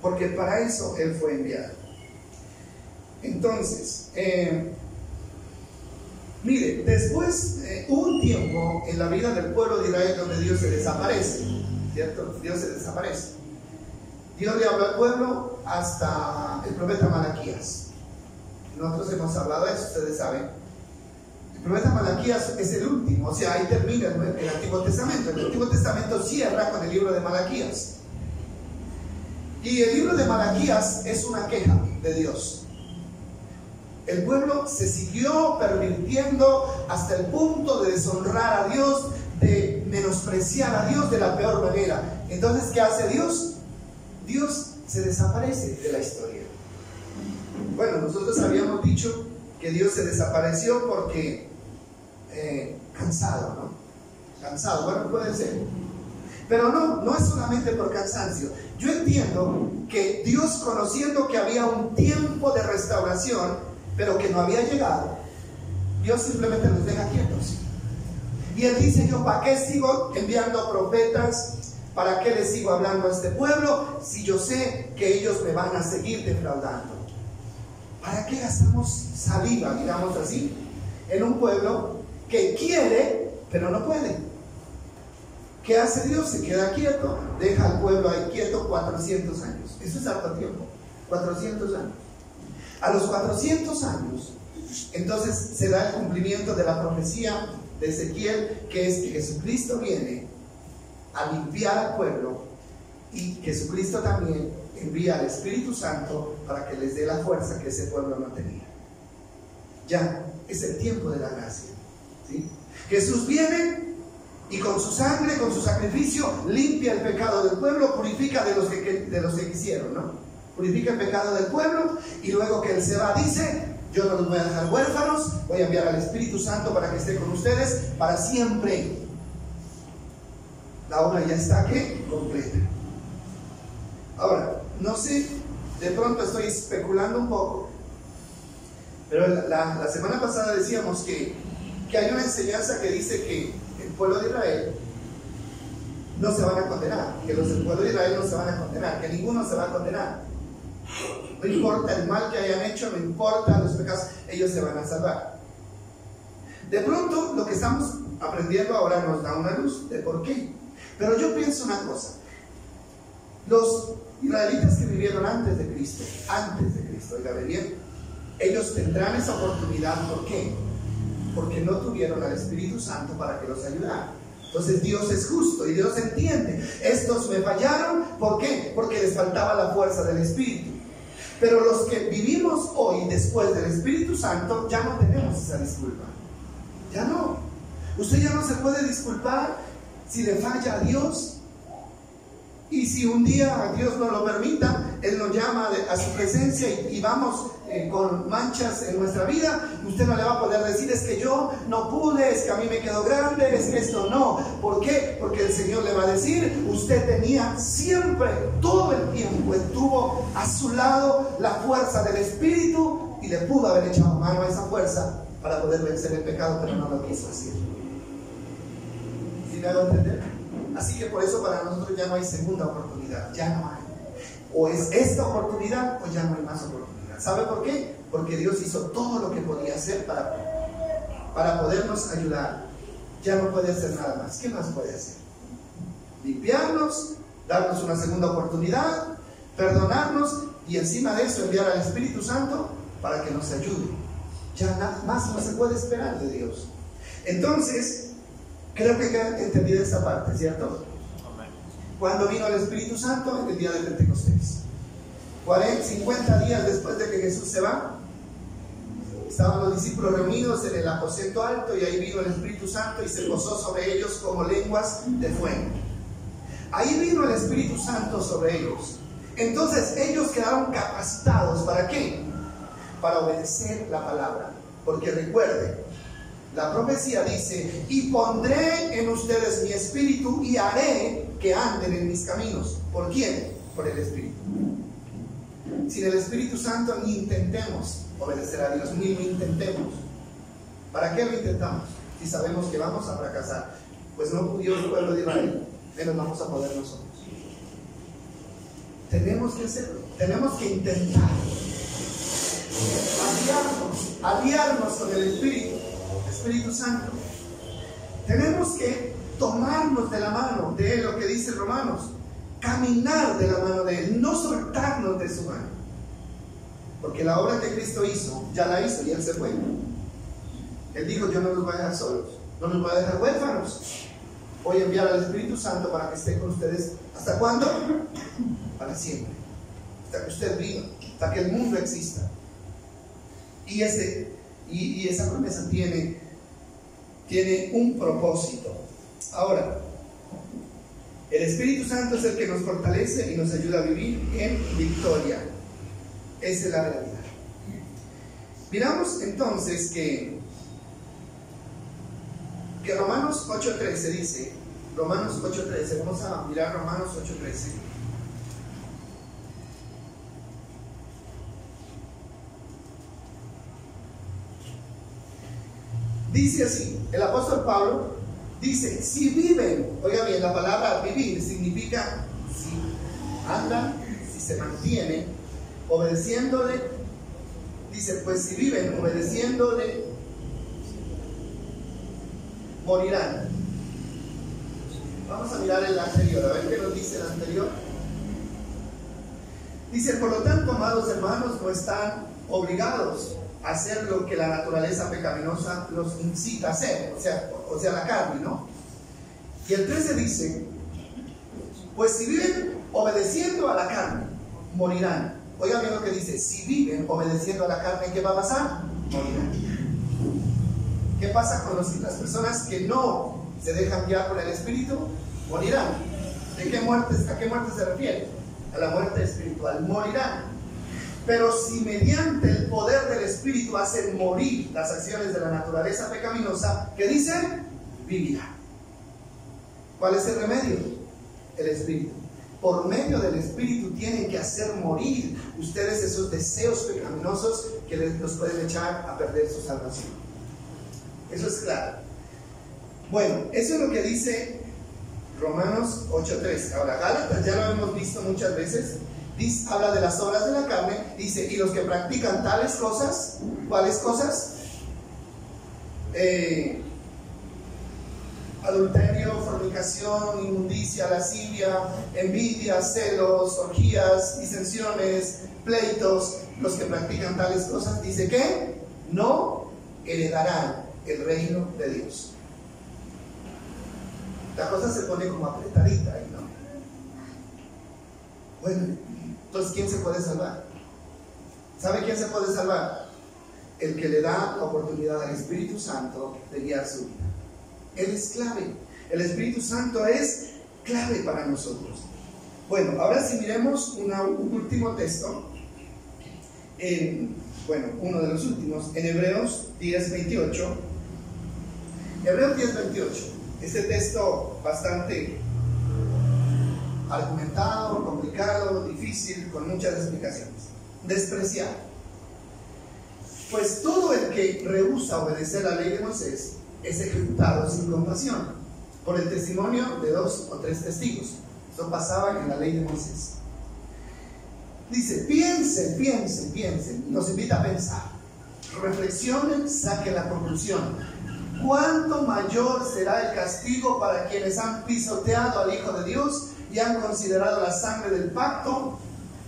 porque para eso Él fue enviado. Entonces, mire, después hubo un tiempo en la vida del pueblo de Israel donde Dios se desaparece, ¿cierto? Dios se desaparece. Dios le habló al pueblo hasta el profeta Malaquías. Nosotros hemos hablado de eso, ustedes saben. El profeta Malaquías es el último, o sea, ahí termina el Antiguo Testamento. El Antiguo Testamento cierra con el libro de Malaquías. Y el libro de Malaquías es una queja de Dios. El pueblo se siguió pervirtiendo hasta el punto de deshonrar a Dios, de menospreciar a Dios de la peor manera. Entonces, ¿qué hace Dios? Dios se desaparece de la historia. Bueno, nosotros habíamos dicho que Dios se desapareció porque cansado, ¿no? Cansado, bueno, puede ser. Pero no es solamente por cansancio. Yo entiendo que Dios, conociendo que había un tiempo de restauración, pero que no había llegado, Dios simplemente los deja quietos. Y Él dice: yo ¿para qué sigo enviando profetas? ¿Para qué les sigo hablando a este pueblo si yo sé que ellos me van a seguir defraudando? ¿Para qué gastamos saliva, digamos así, en un pueblo que quiere, pero no puede? ¿Qué hace Dios? Se queda quieto, deja al pueblo ahí quieto 400 años. Eso es harto tiempo, 400 años. A los 400 años, entonces se da el cumplimiento de la profecía de Ezequiel, que es que Jesucristo viene a limpiar al pueblo, y Jesucristo también envía al Espíritu Santo para que les dé la fuerza que ese pueblo no tenía. Ya es el tiempo de la gracia, ¿sí? Jesús viene y con su sangre, con su sacrificio, limpia el pecado del pueblo, purifica de los que quisieron, ¿no? Purifica el pecado del pueblo, y luego que Él se va, dice: yo no los voy a dejar huérfanos, voy a enviar al Espíritu Santo para que esté con ustedes para siempre. La obra ya está, ¿qué? Completa. Ahora, no sé, de pronto estoy especulando un poco, pero la semana pasada decíamos que hay una enseñanza que dice que el pueblo de Israel no se van a condenar, que los del pueblo de Israel no se van a condenar, que ninguno se va a condenar. No importa el mal que hayan hecho, no importa los pecados, ellos se van a salvar. De pronto, lo que estamos aprendiendo ahora nos da una luz de por qué. Pero yo pienso una cosa: los israelitas que vivieron antes de Cristo, oiga bien, ellos tendrán esa oportunidad. ¿Por qué? Porque no tuvieron al Espíritu Santo para que los ayudara. Entonces Dios es justo y Dios entiende. Estos me fallaron, ¿por qué? Porque les faltaba la fuerza del Espíritu. Pero los que vivimos hoy después del Espíritu Santo ya no tenemos esa disculpa. Ya no. Usted ya no se puede disculpar si le falla a Dios. Y si un día Dios no lo permita, Él nos llama a su presencia y vamos con manchas en nuestra vida, usted no le va a poder decir: es que yo no pude, es que a mí me quedó grande, es que esto no. ¿Por qué? Porque el Señor le va a decir: usted tenía siempre, todo el tiempo, estuvo a su lado la fuerza del Espíritu y le pudo haber echado mano a esa fuerza para poder vencer el pecado, pero no lo quiso hacer. ¿Sí me hago entender? Así que por eso para nosotros ya no hay segunda oportunidad, ya no hay. O es esta oportunidad o ya no hay más oportunidad. ¿Sabe por qué? Porque Dios hizo todo lo que podía hacer para podernos ayudar. Ya no puede hacer nada más. ¿Qué más puede hacer? Limpiarnos, darnos una segunda oportunidad, perdonarnos y encima de eso enviar al Espíritu Santo para que nos ayude. Ya nada más no se puede esperar de Dios. Entonces, creo que queda entendida esta parte, ¿cierto? Cuando vino el Espíritu Santo, en el día de Pentecostés. 50 días después de que Jesús se va, estaban los discípulos reunidos en el aposento alto, y ahí vino el Espíritu Santo y se posó sobre ellos como lenguas de fuego. Ahí vino el Espíritu Santo sobre ellos. Entonces ellos quedaron capacitados. ¿Para qué? Para obedecer la palabra. Porque recuerde, la profecía dice: y pondré en ustedes mi espíritu y haré que anden en mis caminos. ¿Por quién? Por el Espíritu. Sin el Espíritu Santo ni intentemos obedecer a Dios, ni lo intentemos. ¿Para qué lo intentamos? Si sabemos que vamos a fracasar. Pues no pudo el pueblo de Israel, menos vamos a poder nosotros. tenemos que hacerlo, tenemos que intentar aliarnos con el Espíritu Santo. Tenemos que tomarnos de la mano de Él, lo que dice Romanos, caminar de la mano de Él, no soltarnos de su mano. Porque la obra que Cristo hizo, ya la hizo y Él se fue. Él dijo, yo no los voy a dejar solos, no los voy a dejar huérfanos. Voy a enviar al Espíritu Santo para que esté con ustedes. ¿Hasta cuándo? Para siempre. Hasta que usted viva, hasta que el mundo exista. Y esa promesa tiene un propósito. Ahora, el Espíritu Santo es el que nos fortalece y nos ayuda a vivir en victoria. Esa es la realidad. Miramos entonces que Romanos 8:13 dice, Romanos 8:13, vamos a mirar Romanos 8:13. Dice así, el apóstol Pablo dice, si viven, oiga bien, la palabra vivir significa si andan, si se mantienen, obedeciéndole, dice, pues si viven obedeciéndole, morirán. Vamos a mirar el anterior, a ver qué nos dice el anterior. Dice, por lo tanto, amados hermanos, no están obligados a hacer lo que la naturaleza pecaminosa los incita a hacer, o sea, la carne, ¿no? Y el 13 dice, pues si viven obedeciendo a la carne, morirán. Oigan bien lo que dice, si viven obedeciendo a la carne, ¿qué va a pasar? Morirán. ¿Qué pasa con las personas que no se dejan guiar por el Espíritu? Morirán. ¿A qué muerte se refiere? A la muerte espiritual. Morirán. Pero si mediante el poder del Espíritu hacen morir las acciones de la naturaleza pecaminosa, ¿qué dicen? Vivirán. ¿Cuál es el remedio? El Espíritu. Por medio del Espíritu tienen que hacer morir ustedes esos deseos pecaminosos que los pueden echar a perder su salvación. Eso es claro. Bueno, eso es lo que dice Romanos 8:13. Ahora, Gálatas ya lo hemos visto muchas veces. Habla de las obras de la carne. Dice, y los que practican tales cosas, ¿cuáles cosas? Adulterio, fornicación, inmundicia, lascivia, envidia, celos, orgías, disensiones, pleitos. Los que practican tales cosas, dice que no heredarán el reino de Dios. La cosa se pone como apretadita ahí, ¿no? Bueno, entonces ¿quién se puede salvar? ¿Sabe quién se puede salvar? El que le da la oportunidad al Espíritu Santo de guiar su vida. Él es clave. El Espíritu Santo es clave para nosotros. Bueno, ahora si miremos un último texto, uno de los últimos, en Hebreos 10:28. Hebreos 10:28. Este texto bastante argumentado, complicado, difícil, con muchas explicaciones. Despreciar. Pues todo el que rehúsa obedecer la ley de Moisés es ejecutado sin compasión por el testimonio de 2 o 3 testigos. Esto pasaba en la ley de Moisés. Dice, piensen, nos invita a pensar, reflexionen, saquen la conclusión. ¿Cuánto mayor será el castigo para quienes han pisoteado al Hijo de Dios y han considerado la sangre del pacto,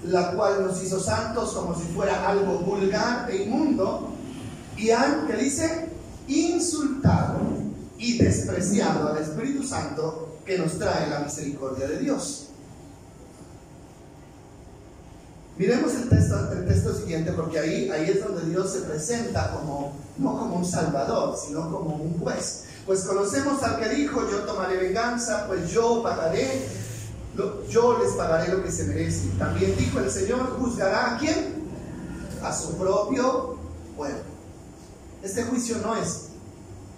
la cual nos hizo santos, como si fuera algo vulgar e inmundo, y han, ¿qué dice? Insultado y despreciado al Espíritu Santo que nos trae la misericordia de Dios? Miremos el texto siguiente, porque ahí es donde Dios se presenta no como un salvador, sino como un juez. Pues conocemos al que dijo, yo tomaré venganza, pues yo les pagaré lo que se merecen. También dijo el Señor, ¿juzgará a quién? A su propio pueblo. Este juicio no es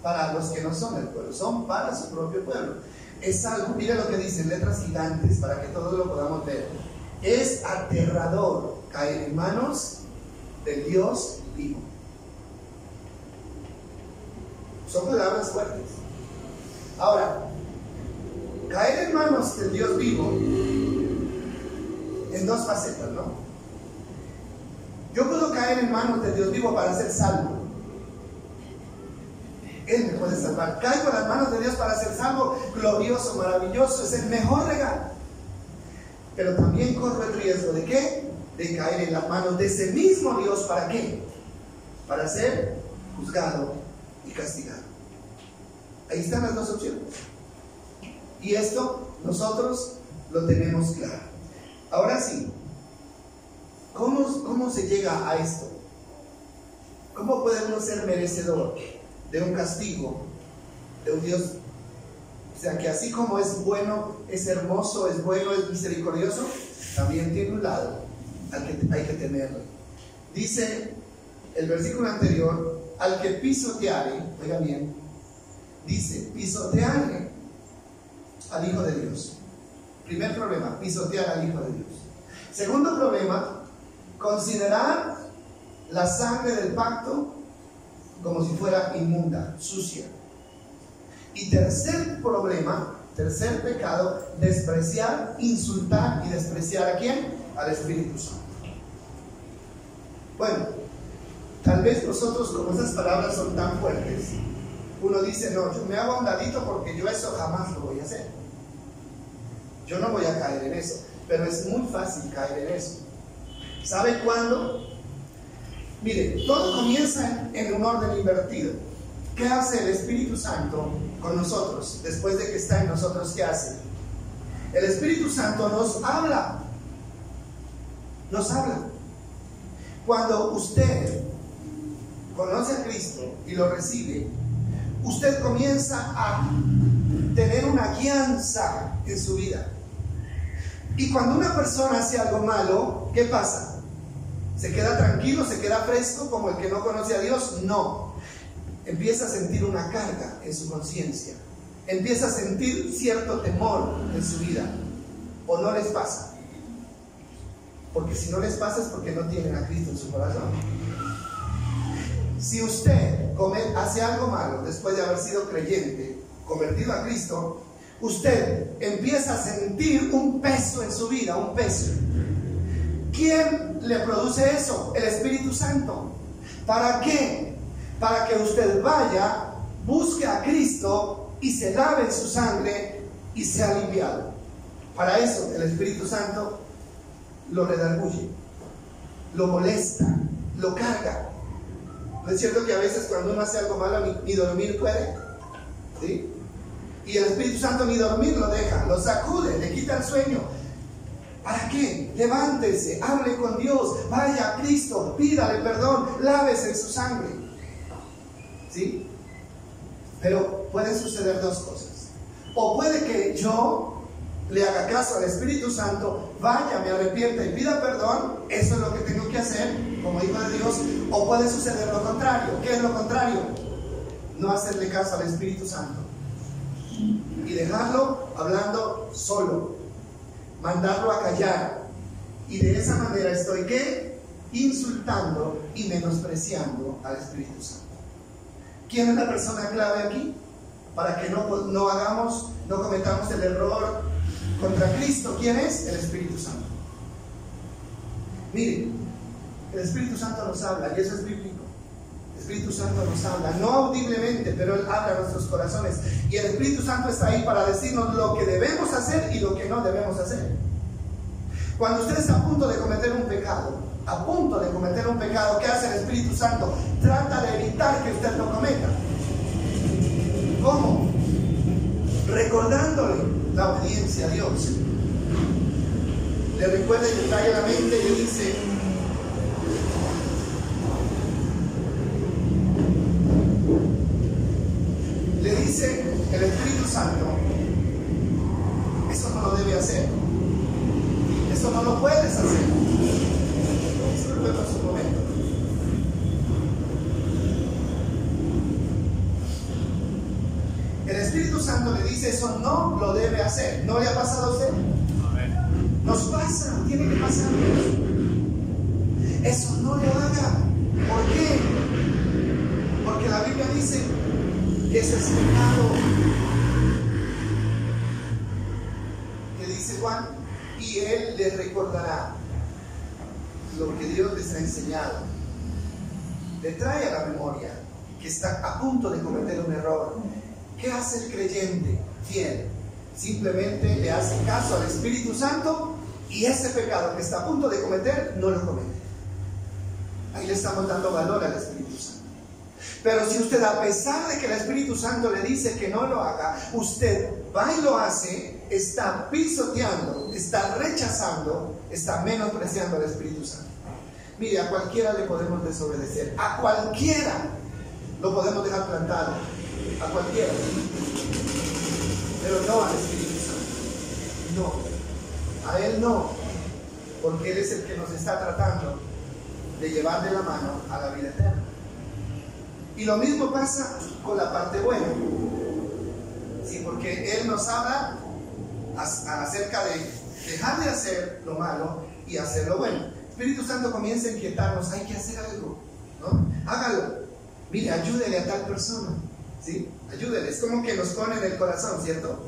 para los que no son del pueblo, son para su propio pueblo. Es algo, mire lo que dice en letras gigantes para que todos lo podamos ver. Es aterrador caer en manos del Dios vivo. Son palabras fuertes. Ahora, caer en manos del Dios vivo en dos facetas, ¿no? Yo puedo caer en manos de Dios vivo para ser salvo. Él me puede salvar. Caigo en las manos de Dios para ser salvo. Glorioso, maravilloso, es el mejor regalo. Pero también corro el riesgo de ¿qué? De caer en las manos de ese mismo Dios. ¿Para qué? Para ser juzgado y castigado. Ahí están las dos opciones. Y esto nosotros lo tenemos claro. Ahora sí, ¿cómo se llega a esto? ¿Cómo puede uno ser merecedor de un castigo de un Dios? O sea, que así como es bueno, es hermoso, es bueno, es misericordioso, también tiene un lado al que hay que temerle. Dice el versículo anterior: al que pisoteare, oiga bien, dice pisoteare al Hijo de Dios. Primer problema, pisotear al Hijo de Dios. Segundo problema, considerar la sangre del pacto como si fuera inmunda, sucia. Y tercer problema, tercer pecado, despreciar, insultar y despreciar ¿a quién? Al Espíritu Santo. Bueno, tal vez nosotros, como esas palabras son tan fuertes, uno dice: no, yo me hago a un ladito porque yo eso jamás lo voy a hacer. Yo no voy a caer en eso. Pero es muy fácil caer en eso. ¿Sabe cuándo? Mire, todo comienza en un orden invertido. ¿Qué hace el Espíritu Santo con nosotros? Después de que está en nosotros, ¿qué hace? El Espíritu Santo nos habla. Nos habla. Cuando usted conoce a Cristo y lo recibe, usted comienza a tener una guianza en su vida. Y cuando una persona hace algo malo, ¿qué pasa? ¿Se queda tranquilo, se queda fresco como el que no conoce a Dios? No. Empieza a sentir una carga en su conciencia. Empieza a sentir cierto temor en su vida. ¿O no les pasa? Porque si no les pasa es porque no tienen a Cristo en su corazón. Si usted hace algo malo después de haber sido creyente, convertido a Cristo, usted empieza a sentir un peso en su vida, un peso. ¿Quién le produce eso? El Espíritu Santo. ¿Para qué? Para que usted vaya, busque a Cristo y se lave en su sangre y sea limpiado. Para eso el Espíritu Santo lo redarguye, lo molesta, lo carga. ¿No es cierto que a veces cuando uno hace algo malo ni dormir puede? ¿Sí? Y el Espíritu Santo ni dormir lo deja, lo sacude, le quita el sueño. ¿Para qué? Levántese, hable con Dios, vaya a Cristo, pídale perdón, lávese en su sangre. ¿Sí? Pero pueden suceder dos cosas. O puede que yo le haga caso al Espíritu Santo, vaya, me arrepienta y pida perdón, eso es lo que tengo que hacer como hijo de Dios. O puede suceder lo contrario. ¿Qué es lo contrario? No hacerle caso al Espíritu Santo y dejarlo hablando solo, mandarlo a callar, y de esa manera estoy ¿qué? Insultando y menospreciando al Espíritu Santo. ¿Quién es la persona clave aquí? Para que no cometamos el error contra Cristo. ¿Quién es? El Espíritu Santo. Miren, el Espíritu Santo nos habla, y eso es bíblico. El Espíritu Santo nos habla, no audiblemente, pero Él habla a nuestros corazones. Y el Espíritu Santo está ahí para decirnos lo que debemos hacer y lo que no debemos hacer. Cuando usted está a punto de cometer un pecado, ¿qué hace el Espíritu Santo? Trata de evitar que usted lo cometa. ¿Cómo? Recordándole la obediencia a Dios. Le recuerda y le trae a la mente y le dice: el Espíritu Santo, eso no lo debe hacer, eso no lo puedes hacer. Disculpe por su momento. El Espíritu Santo le dice: eso no lo debe hacer. ¿No le ha pasado a usted? Nos pasa, tiene que pasar. Eso no lo haga. ¿Por qué? Porque la Biblia dice que ese es pecado. ¿Qué dice Juan? y Él les recordará lo que Dios les ha enseñado. Le trae a la memoria que está a punto de cometer un error. ¿Qué hace el creyente fiel? Simplemente le hace caso al Espíritu Santo y ese pecado que está a punto de cometer, no lo comete. Ahí le estamos dando valor al Espíritu Santo. Pero si usted, a pesar de que el Espíritu Santo le dice que no lo haga, usted va y lo hace, está pisoteando, está rechazando, está menospreciando al Espíritu Santo. Mire, a cualquiera le podemos desobedecer, a cualquiera lo podemos dejar plantado, a cualquiera, pero no al Espíritu Santo, no, a Él no, porque Él es el que nos está tratando de llevar de la mano a la vida eterna. Y lo mismo pasa con la parte buena, ¿sí? Porque Él nos habla acerca de dejar de hacer lo malo y hacer lo bueno. El Espíritu Santo comienza a inquietarnos, hay que hacer algo, ¿no? Hágalo, mire, ayúdele a tal persona, ¿sí? Ayúdele, es como que nos pone en el corazón, ¿cierto?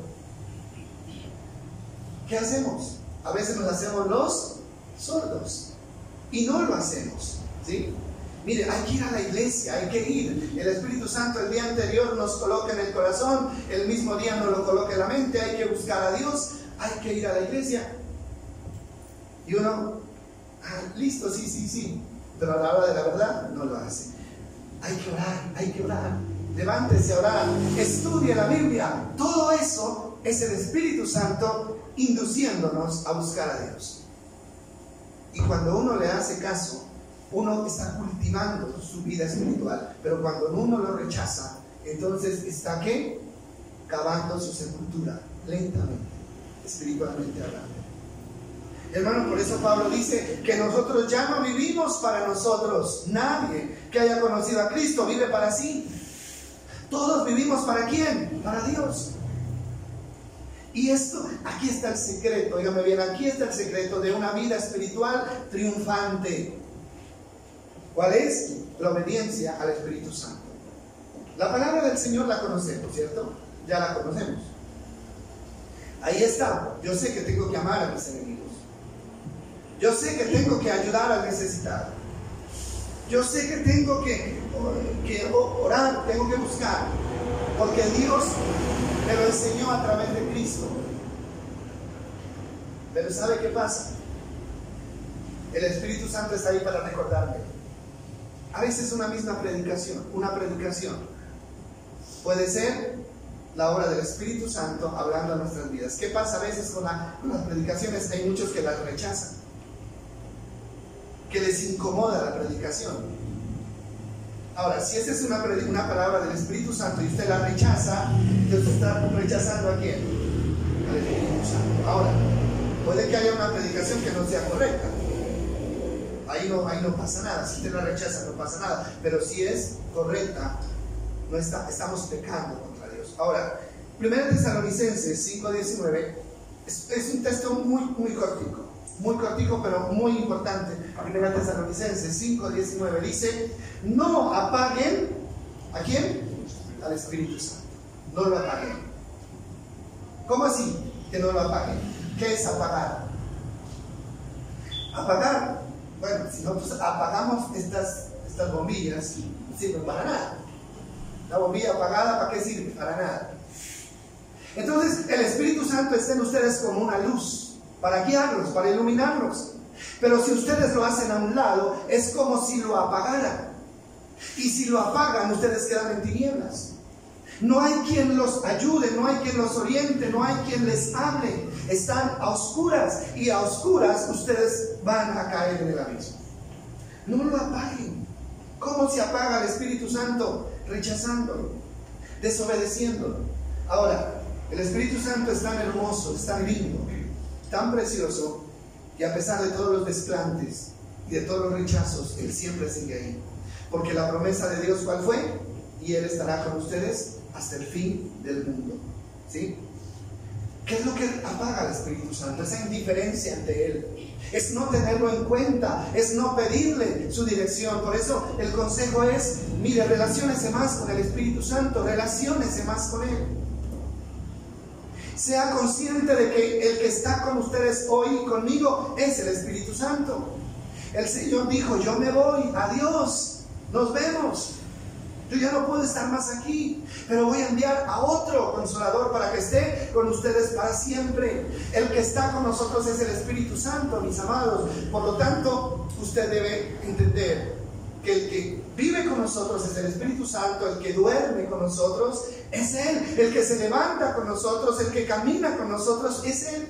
¿Qué hacemos? A veces nos hacemos los sordos y no lo hacemos, ¿sí? Mire, hay que ir a la iglesia, hay que ir. El Espíritu Santo el día anterior nos coloca en el corazón, el mismo día nos lo coloca en la mente, hay que buscar a Dios, hay que ir a la iglesia. Y uno, listo, sí, pero a la hora de la verdad no lo hace. Hay que orar, levántese a orar, estudie la Biblia. Todo eso es el Espíritu Santo induciéndonos a buscar a Dios. Y cuando uno le hace caso, uno está cultivando su vida espiritual, pero cuando uno lo rechaza, entonces está ¿qué? Cavando su sepultura lentamente, espiritualmente hablando. Hermano, por eso Pablo dice que nosotros ya no vivimos para nosotros. Nadie que haya conocido a Cristo vive para sí. Todos vivimos ¿para quién? Para Dios. Y esto, aquí está el secreto, dígame bien, aquí está el secreto de una vida espiritual triunfante. ¿Cuál es? La obediencia al Espíritu Santo. La palabra del Señor la conocemos, ¿cierto? Ya la conocemos. Ahí está. Yo sé que tengo que amar a mis enemigos. Yo sé que tengo que ayudar al necesitado. Yo sé que tengo que orar, tengo que buscar. Porque Dios me lo enseñó a través de Cristo. Pero ¿sabe qué pasa? El Espíritu Santo está ahí para recordarme. A veces una predicación puede ser la obra del Espíritu Santo hablando a nuestras vidas. ¿Qué pasa a veces con las predicaciones? Hay muchos que las rechazan, que les incomoda la predicación. Ahora, si esa es una palabra del Espíritu Santo y usted la rechaza, entonces está rechazando ¿a quién? Al Espíritu Santo. Ahora, puede que haya una predicación que no sea correcta. Ahí no pasa nada. Si usted la rechaza, no pasa nada. Pero si es correcta, estamos pecando contra Dios. Ahora, 1 Tesalonicenses 5:19 es un texto muy cortico, pero muy importante. 1 Tesalonicenses 5:19 dice: no apaguen, ¿a quién? Al Espíritu Santo. No lo apaguen. ¿Cómo así que no lo apaguen? ¿Qué es apagar? Apagar. Bueno, si nosotros apagamos estas bombillas, no sirven para nada. La bombilla apagada, ¿para qué sirve? Para nada. Entonces, el Espíritu Santo está en ustedes como una luz. ¿Para guiarlos? Para iluminarlos. Pero si ustedes lo hacen a un lado, es como si lo apagaran. Y si lo apagan, ustedes quedan en tinieblas. No hay quien los ayude, no hay quien los oriente, no hay quien les hable. Están a oscuras y a oscuras ustedes van a caer en el abismo. No lo apaguen. ¿Cómo se apaga el Espíritu Santo? Rechazándolo, desobedeciéndolo. Ahora, el Espíritu Santo es tan hermoso, es tan lindo, tan precioso, que a pesar de todos los desplantes y de todos los rechazos, Él siempre sigue ahí. Porque la promesa de Dios, ¿cuál fue? Y Él estará con ustedes hasta el fin del mundo. ¿Sí? ¿Qué es lo que apaga al Espíritu Santo? Esa indiferencia ante Él. Es no tenerlo en cuenta, es no pedirle su dirección. Por eso el consejo es: mire, relaciónese más con el Espíritu Santo, relaciónese más con Él. Sea consciente de que el que está con ustedes hoy y conmigo es el Espíritu Santo. El Señor dijo: yo me voy, adiós, nos vemos. Yo ya no puedo estar más aquí, pero voy a enviar a otro Consolador para que esté con ustedes para siempre. El que está con nosotros es el Espíritu Santo, mis amados. Por lo tanto, usted debe entender que el que vive con nosotros es el Espíritu Santo, el que duerme con nosotros es Él, el que se levanta con nosotros, el que camina con nosotros es Él.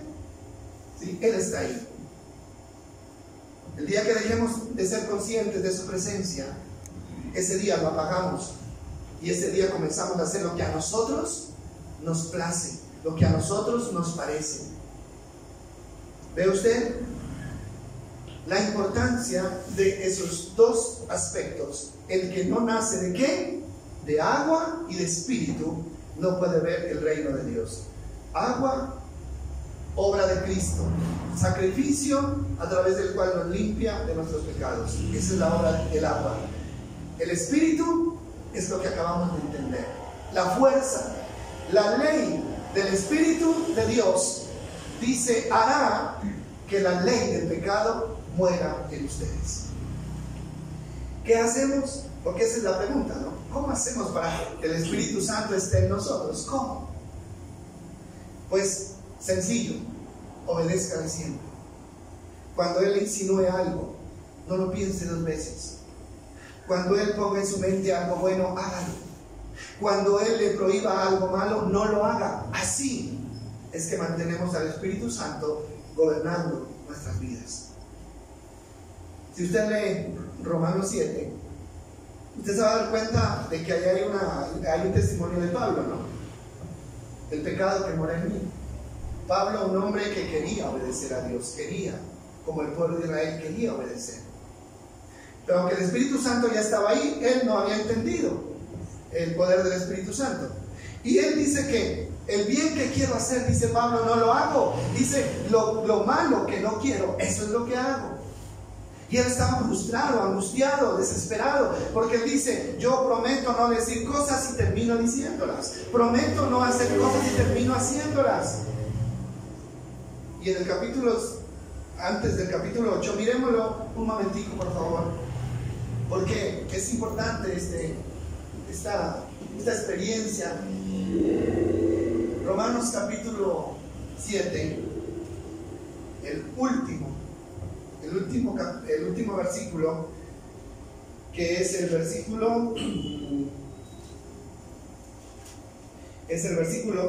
Sí, Él está ahí. El día que dejemos de ser conscientes de su presencia, ese día lo apagamos y ese día comenzamos a hacer lo que a nosotros nos place, lo que a nosotros nos parece. ¿Ve usted la importancia de esos dos aspectos? El que no nace ¿de qué? De agua y de espíritu no puede ver el reino de Dios. Agua, obra de Cristo, sacrificio a través del cual nos limpia de nuestros pecados. Esa es la obra del agua. El Espíritu es lo que acabamos de entender. La fuerza, la ley del Espíritu de Dios dice: hará que la ley del pecado muera en ustedes. ¿Qué hacemos? Porque esa es la pregunta, ¿no? ¿Cómo hacemos para que el Espíritu Santo esté en nosotros? ¿Cómo? Pues sencillo: obedézcale siempre. Cuando Él le insinúe algo, no lo piense dos veces. Cuando Él ponga en su mente algo bueno, hágalo. Cuando Él le prohíba algo malo, no lo haga. Así es que mantenemos al Espíritu Santo gobernando nuestras vidas. Si usted lee Romanos 7, usted se va a dar cuenta de que hay un testimonio de Pablo, ¿no? El pecado que mora en mí. Pablo, un hombre que quería obedecer a Dios, quería, como el pueblo de Israel quería obedecer. Pero aunque el Espíritu Santo ya estaba ahí, él no había entendido el poder del Espíritu Santo. Y él dice que el bien que quiero hacer, dice Pablo, no lo hago. Dice, lo malo que no quiero, eso es lo que hago. Y él estaba frustrado, angustiado, desesperado, porque él dice: yo prometo no decir cosas y termino diciéndolas. Prometo no hacer cosas y termino haciéndolas. Y en el capítulo, antes del capítulo 8, miremoslo un momentico, por favor, porque es importante esta experiencia. Romanos capítulo 7, el último versículo, que es el versículo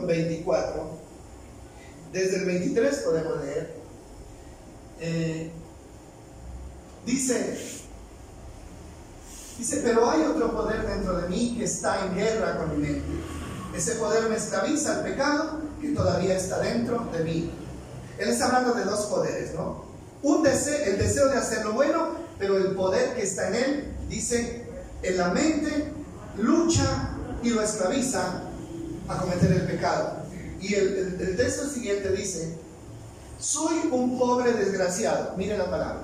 24. Desde el 23 podemos leer. Dice, pero hay otro poder dentro de mí que está en guerra con mi mente. Ese poder me esclaviza al pecado que todavía está dentro de mí. Él está hablando de dos poderes, ¿no? El deseo de hacer lo bueno, pero el poder que está en él, dice, en la mente, lucha y lo esclaviza a cometer el pecado. Y el texto siguiente dice: soy un pobre desgraciado. Mire la palabra.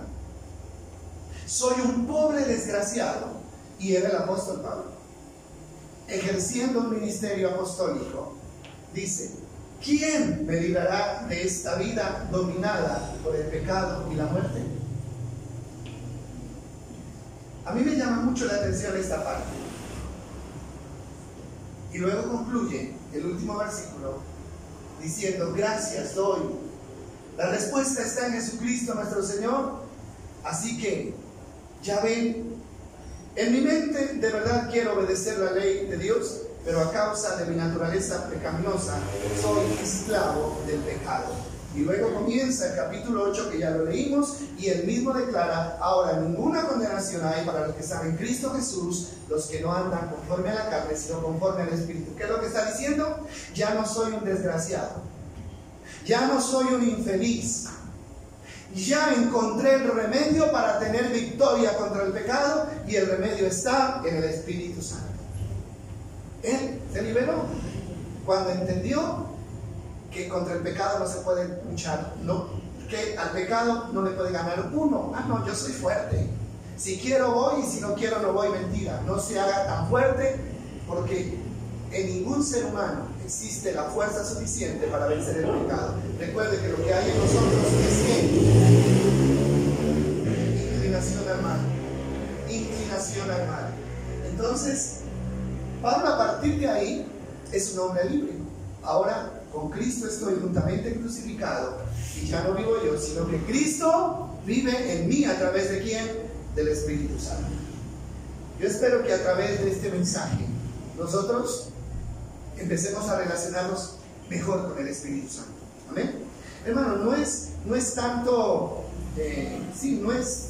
Soy un pobre desgraciado. Y era el apóstol Pablo, ejerciendo un ministerio apostólico. Dice: ¿quién me librará de esta vida dominada por el pecado y la muerte? A mí me llama mucho la atención esta parte. Y luego concluye el último versículo diciendo: gracias doy. La respuesta está en Jesucristo nuestro Señor. Así que, ya ven, en mi mente de verdad quiero obedecer la ley de Dios, pero a causa de mi naturaleza pecaminosa soy esclavo del pecado. Y luego comienza el capítulo 8, que ya lo leímos, y él mismo declara: ahora ninguna condenación hay para los que están en Cristo Jesús, los que no andan conforme a la carne, sino conforme al Espíritu. ¿Qué es lo que está diciendo? Ya no soy un desgraciado, ya no soy un infeliz, ya encontré el remedio para tener victoria contra el pecado, y el remedio está en el Espíritu Santo. Él se liberó cuando entendió que contra el pecado no se puede luchar, no, que al pecado no le puede ganar uno. No, yo soy fuerte, si quiero voy y si no quiero no voy. Mentira, no se haga tan fuerte, porque en ningún ser humano existe la fuerza suficiente para vencer el pecado. Recuerde que lo que hay en nosotros es ¿qué? Inclinación al mal. Inclinación al mal. Entonces, Pablo a partir de ahí es un hombre libre. Ahora, con Cristo estoy juntamente crucificado, y ya no vivo yo, sino que Cristo vive en mí. ¿A través de quién? Del Espíritu Santo. Yo espero que a través de este mensaje nosotros empecemos a relacionarnos mejor con el Espíritu Santo. ¿Amén? Hermano, no es tanto, no es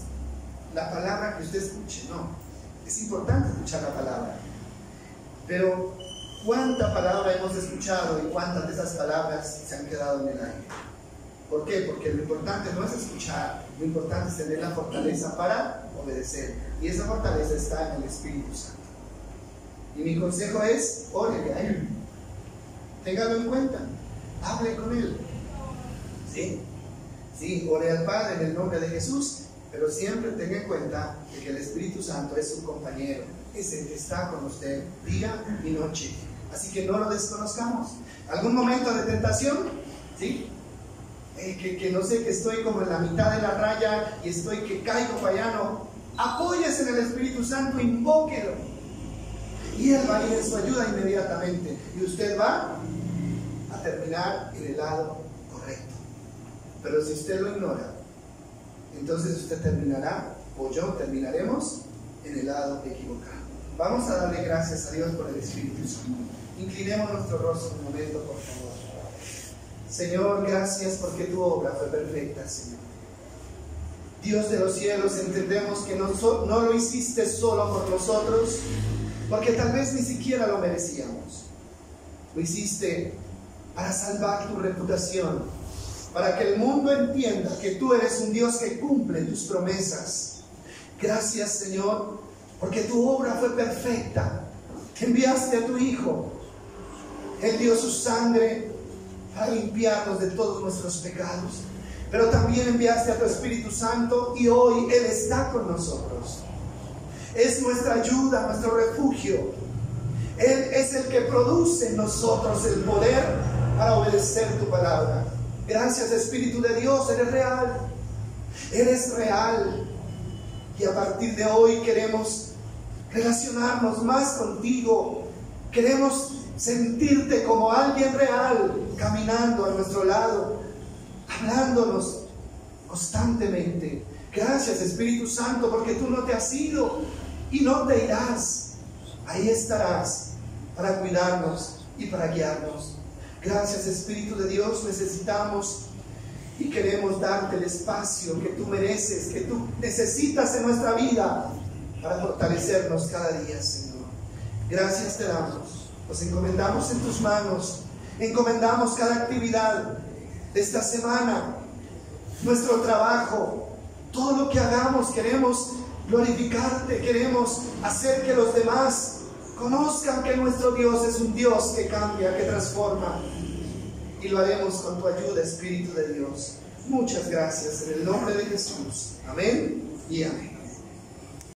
la palabra que usted escuche, no. Es importante escuchar la palabra. Pero, ¿cuánta palabra hemos escuchado y cuántas de esas palabras se han quedado en el aire? ¿Por qué? Porque lo importante no es escuchar, lo importante es tener la fortaleza para obedecer. Y esa fortaleza está en el Espíritu Santo. Y mi consejo es, órale a Él. Téngalo en cuenta. Hable con Él. ¿Sí? Sí, ore al Padre en el nombre de Jesús, pero siempre tenga en cuenta de que el Espíritu Santo es su compañero. Es el que está con usted día y noche. Así que no lo desconozcamos. ¿Algún momento de tentación? ¿Sí? Que no sé, que estoy como en la mitad de la raya y estoy que caigo para allá, no. Apóyese en el Espíritu Santo, invóquelo. Y Él va a ir en su ayuda inmediatamente. Y usted va a terminar en el lado correcto. Pero si usted lo ignora, entonces usted terminará, o yo terminaremos, en el lado equivocado. Vamos a darle gracias a Dios por el Espíritu Santo. Inclinemos nuestro rostro un momento, por favor. Señor, gracias porque tu obra fue perfecta, Señor. Dios de los cielos, entendemos que no lo hiciste solo por nosotros, porque tal vez ni siquiera lo merecíamos. Lo hiciste para salvar tu reputación, para que el mundo entienda que tú eres un Dios que cumple tus promesas. Gracias, Señor, porque tu obra fue perfecta. Enviaste a tu Hijo. Él dio su sangre para limpiarnos de todos nuestros pecados. Pero también enviaste a tu Espíritu Santo y hoy Él está con nosotros. Es nuestra ayuda, nuestro refugio. Él es el que produce en nosotros el poder para obedecer tu palabra. Gracias, Espíritu de Dios, eres real. Eres real. Y a partir de hoy queremos relacionarnos más contigo. Queremos sentirte como alguien real, caminando a nuestro lado, hablándonos constantemente. Gracias, Espíritu Santo, porque tú no te has ido y no te irás. Ahí estarás para cuidarnos y para guiarnos. Gracias, Espíritu de Dios, necesitamos y queremos darte el espacio que tú mereces, que tú necesitas en nuestra vida para fortalecernos cada día, Señor. Gracias te damos, nos encomendamos en tus manos, encomendamos cada actividad de esta semana, nuestro trabajo, todo lo que hagamos. Queremos glorificarte, queremos hacer que los demás conozcan que nuestro Dios es un Dios que cambia, que transforma, y lo haremos con tu ayuda, Espíritu de Dios. Muchas gracias en el nombre de Jesús. Amén y amén.